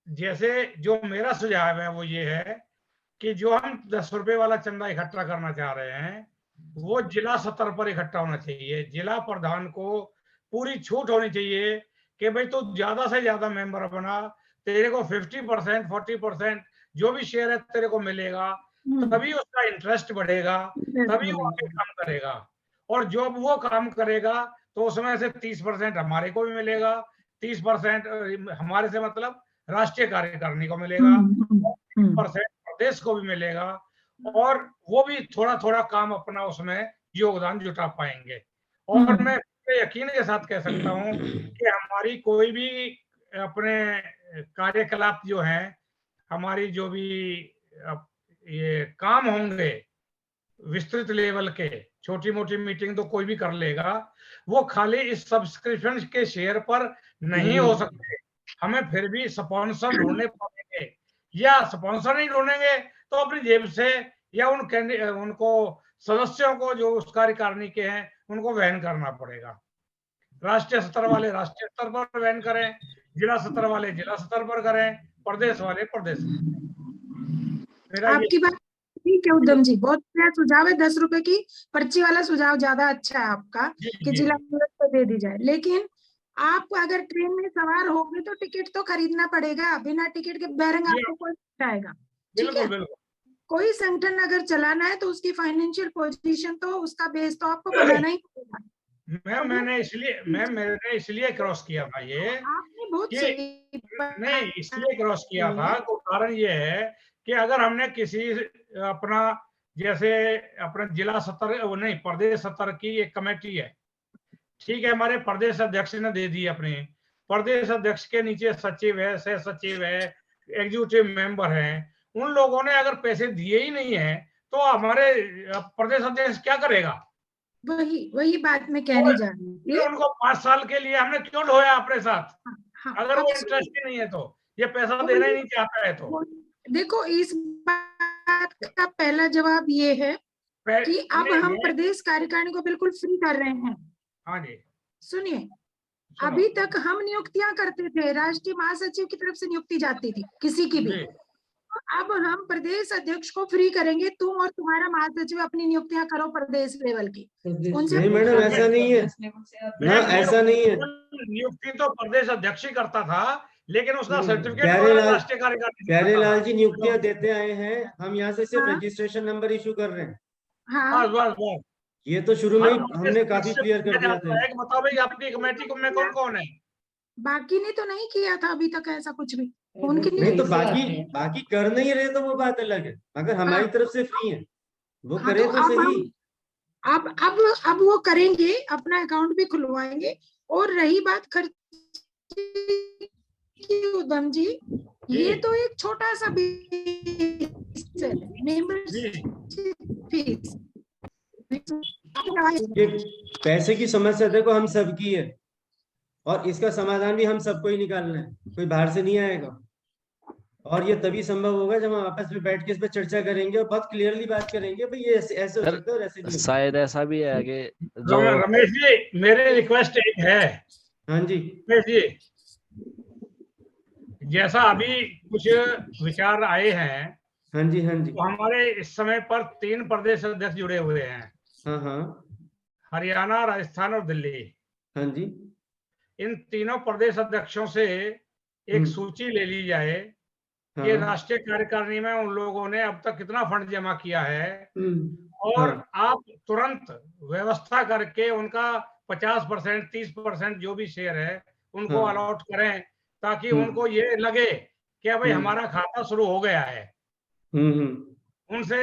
जैसे जो मेरा सुझाव है वो ये है कि जो हम 10 रुपए वाला चंदा इकट्ठा करना चाह रहे हैं वो जिला स्तर पर इकट्ठा होना चाहिए। जिला प्रधान को पूरी छूट होनी चाहिए कि भाई तू ज्यादा से ज्यादा मेंबर बना, तेरे को 50%, 40% जो भी शेयर है तेरे को मिलेगा, तभी उसका इंटरेस्ट बढ़ेगा, तभी वो आगे काम करेगा। और जब वो काम करेगा तो उसमें से 30% हमारे को भी मिलेगा, 30% हमारे से मतलब राष्ट्रीय कार्यकारिणी को मिलेगा, 30% प्रदेश को भी मिलेगा, और वो भी थोड़ा थोड़ा काम अपना उसमें योगदान जुटा पाएंगे। और मैं यकीन के साथ कह सकता हूँ कि हमारी कोई भी अपने कार्यकलाप जो हैं, हमारी जो भी ये काम होंगे विस्तृत लेवल के, छोटी मोटी मीटिंग तो कोई भी कर लेगा, वो खाली इस सब्सक्रिप्शन के शेयर पर नहीं हो सकते। हमें फिर भी स्पॉन्सर ढूंढने पड़ेंगे, या स्पॉन्सर नहीं ढूंढेंगे तो अपनी जेब से, या उनको सदस्यों को जो उस कार्यकारिणी के हैं उनको वहन करना पड़ेगा। राष्ट्रीय स्तर वाले राष्ट्रीय स्तर पर वहन करें, जिला स्तर वाले जिला स्तर पर करें, प्रदेश वाले प्रदेश। आपकी बात ठीक है उद्यम जी, बहुत अच्छा सुझाव है। 10 रुपए की पर्ची वाला सुझाव ज्यादा अच्छा है आपका कि जिला दे दी जाए। लेकिन आप अगर ट्रेन में सवार होगे तो टिकट तो खरीदना पड़ेगा, बिना टिकट के बैरंग आपको कोई जाएगा। ठीक है, कोई संगठन अगर चलाना है तो उसकी फाइनेंशियल पोजीशन तो उसका बेस तो आपको बनाना ही पड़ेगा। मैंने इसलिए क्रॉस किया था ये, आपने बहुत सही नहीं इसलिए क्रॉस किया था तो कारण ये है कि अगर हमने किसी अपना जैसे अपने जिला स्तर नहीं प्रदेश स्तर की एक कमेटी है, ठीक है, हमारे प्रदेश अध्यक्ष ने दे दी अपने, प्रदेश अध्यक्ष के नीचे सचिव है, सह सचिव है, एग्जीक्यूटिव मेंबर हैं, उन लोगों ने अगर पैसे दिए ही नहीं है तो हमारे प्रदेश अध्यक्ष क्या करेगा? वही बात मैं कहने जा रही हूँ। उनको 5 साल के लिए हमने क्यों ढोया अपने साथ? अगर वो इंटरेस्ट ही नहीं है तो, ये पैसा देना ही नहीं चाहता है तो। देखो, इस बात का पहला जवाब ये है कि अब हम प्रदेश कार्यकारिणी को बिल्कुल फ्री कर रहे हैं। हाँ जी, सुनिए, अभी तक हम नियुक्तियां करते थे, राष्ट्रीय महासचिव की तरफ से नियुक्ति जाती थी किसी की भी। अब हम प्रदेश अध्यक्ष को फ्री करेंगे, तुम और तुम्हारा महासचिव अपनी नियुक्तियां करो प्रदेश लेवल की। उनसे नहीं मैडम, ऐसा नहीं है ना, ऐसा नहीं है। नियुक्ति तो प्रदेश अध्यक्ष ही करता था, लेकिन उसका सर्टिफिकेट प्यारेलाल जी नियुक्तियां देते आए हैं, हम यहाँ से सिर्फ रजिस्ट्रेशन नंबर इशू कर रहे हैं। हाँ, ये तो शुरू में ही हमने काफी क्लियर कर दिया था। बताओ भाई, आपकी कमेटी में कौन कौन है? बाकी ने तो नहीं किया था अभी तक ऐसा कुछ भी। उनकी नहीं तो बाकी कर नहीं रहे तो वो बात अलग है, अगर हमारी तरफ से फ्री है वो करें तो सही। अब वो करेंगे, अपना अकाउंट भी खुलवाएंगे। और रही बात खर्च की, उद्यम जी, ये तो एक छोटा सा फीस। पैसे की समस्या देखो हम सबकी है, और इसका समाधान भी हम सबको ही निकालना है, कोई बाहर से नहीं आएगा। और ये तभी संभव होगा जब हम आपस में बैठ के इस पे चर्चा करेंगे और बहुत क्लियरली बात करेंगे भाई ये ऐसे हो सकता है और ऐसे नहीं। शायद ऐसा भी है कि जो रमेश जी, मेरी रिक्वेस्ट एक है। हाँ जी रमेश जी, जैसा अभी कुछ विचार आए हैं, हाँ जी तो हमारे इस समय पर 3 प्रदेश अध्यक्ष जुड़े हुए हैं। हाँ, हरियाणा, राजस्थान और दिल्ली। हाँ जी, इन तीनों प्रदेश अध्यक्षों से एक सूची ले ली जाए कि राष्ट्रीय कार्यकारिणी में उन लोगों ने अब तक कितना फंड जमा किया है, और आप तुरंत व्यवस्था करके उनका 50%, 30% जो भी शेयर है उनको अलॉट करें, ताकि उनको ये लगे कि भाई हमारा खाता शुरू हो गया है। उनसे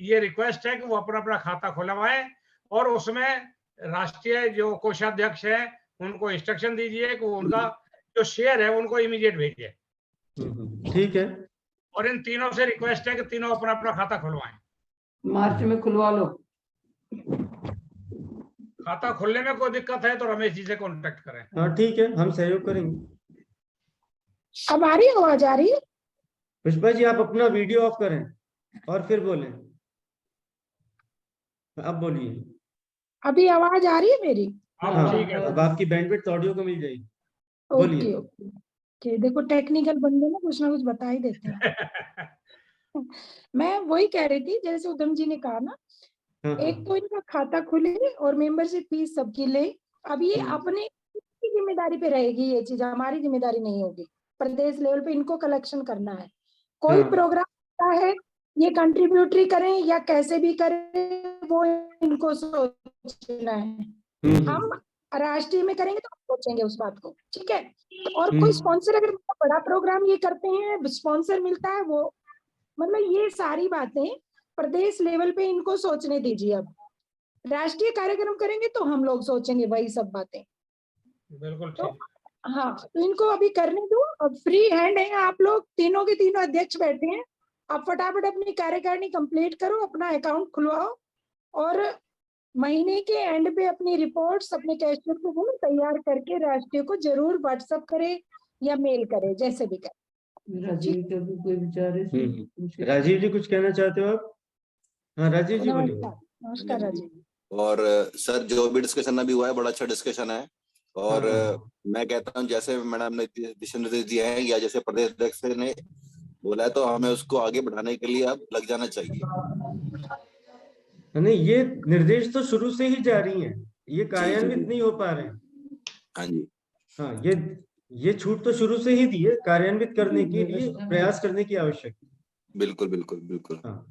ये रिक्वेस्ट है कि वो अपना अपना खाता खुलवाएं, और उसमें राष्ट्रीय जो कोषाध्यक्ष है उनको इंस्ट्रक्शन दीजिए कि वो उनका जो शेयर है उनको इमीडिएट भेजिए। ठीक है। और इन तीनों से रिक्वेस्ट है कि तीनों अपना अपना खाता खुलवाएं। मार्च में खुलवा लो। खाता खुलने में कोई दिक्कत है तो रमेश जी से कांटेक्ट करें। हाँ ठीक है, हम सहयोग करेंगे। अब आ रही है आवाज? आ रही है? पुष्पा जी आप अपना वीडियो ऑफ करें और फिर बोलें। अब बोलिए। अभी आवाज आ रही है मेरी? हाँ ठीक है, अब आपकी बैंडविड्थ ऑडियो को मिल जाएगी। बोलिए। ओके, देखो टेक्निकल बंदे ना कुछ बता ही देते हैं। मैं वही कह रही थी, जैसे उद्यम जी ने कहा ना, एक तो इनका खाता खुले और मेंबरशिप फीस सबकी ले। अब ये अपने जिम्मेदारी पे रहेगी, ये चीज हमारी जिम्मेदारी नहीं होगी। प्रदेश लेवल पे इनको कलेक्शन करना है। कोई प्रोग्राम होता है, ये कंट्रीब्यूटरी करें या कैसे भी करें, वो इनको सोचना है। हम राष्ट्रीय में करेंगे तो हम सोचेंगे उस बात को, ठीक है। और कोई स्पॉन्सर अगर बड़ा प्रोग्राम ये करते हैं, स्पॉन्सर मिलता है, वो मतलब ये सारी बातें प्रदेश लेवल पे इनको सोचने दीजिए। अब राष्ट्रीय कार्यक्रम करेंगे तो हम लोग सोचेंगे वही सब बातें। बिल्कुल तो हाँ, तो इनको अभी करने दो। अब फ्री हैंड है, आप लोग तीनों के तीनों अध्यक्ष बैठे हैं, आप फटाफट अपनी कार्यकारिणी कंप्लीट करो, अपना अकाउंट खुलवाओ, और महीने के एंड पे अपनी रिपोर्ट्स अपने कैशियर को तैयार करके राष्ट्रीय को जरूर व्हाट्सएप करे या मेल करे, जैसे भी करे। राजीव का भी कोई विचार है? राजीव जी कुछ कहना चाहते हो आप? हाँ राजीव जी बोलिए। नमस्कार राजीव। और सर जो भी डिस्कशन अभी हुआ है बड़ा अच्छा डिस्कशन है, और मैं कहता हूँ जैसे मैडम ने दिशा निर्देश दिए हैं या जैसे प्रदेश अध्यक्ष ने बोला है, तो हमें उसको आगे बढ़ाने के लिए अब लग जाना चाहिए। नहीं, ये निर्देश तो शुरू से ही जारी हैं, ये कार्यान्वित नहीं हो पा रहे हैं। हाँ जी। हाँ, ये छूट तो शुरू से ही दी है, कार्यान्वित करने के लिए प्रयास करने की आवश्यकता। बिल्कुल बिल्कुल बिल्कुल। हाँ,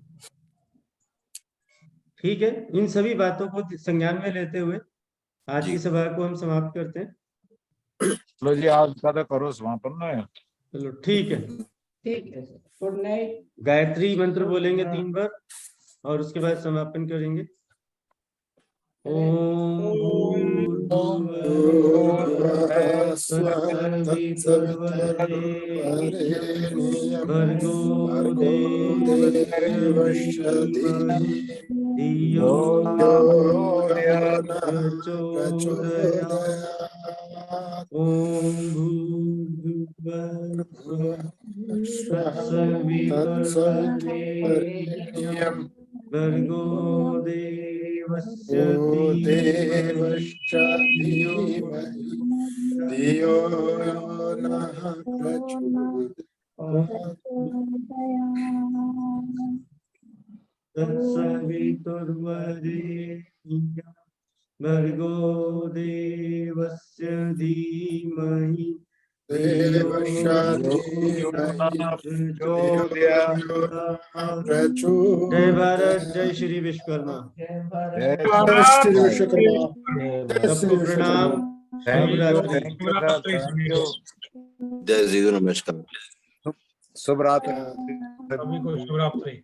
ठीक है, इन सभी बातों को संज्ञान में लेते हुए आज की सभा को हम समाप्त करते हैं। चलो जी, आज का तो करो समापन ना। चलो ठीक है, गुड नाइट। गायत्री मंत्र बोलेंगे 3 बार और उसके बाद समापन करेंगे। ओम भूर्भुवः स्वः तत्सवितुर्वरेण्यं भर्गो देवस्य धीमहि धियो यो नः प्रचोदयात्। प्रचोदयात्। ओम भूर्भुवः स्वः तत्सवितुर्वरेण्यं भर्गो देवस्य देवस्य धीमहि धियो यो नः प्रचोदयात्। तत्सवितुर्वरेण्यं भर्गो देवस्य धीमहि देवस्य धीमहि धियो यो नः प्रचोदयात्। जय भारत, जय श्री विश्वकर्मा। जय श्री विश्वकर्मा। सबको प्रणाम। थैंक यू शुभरात्रि। Sir, thank you. जय श्री गुरु, नमस्कार। शुभ रात्रि। सभी को शुभ रात्रि।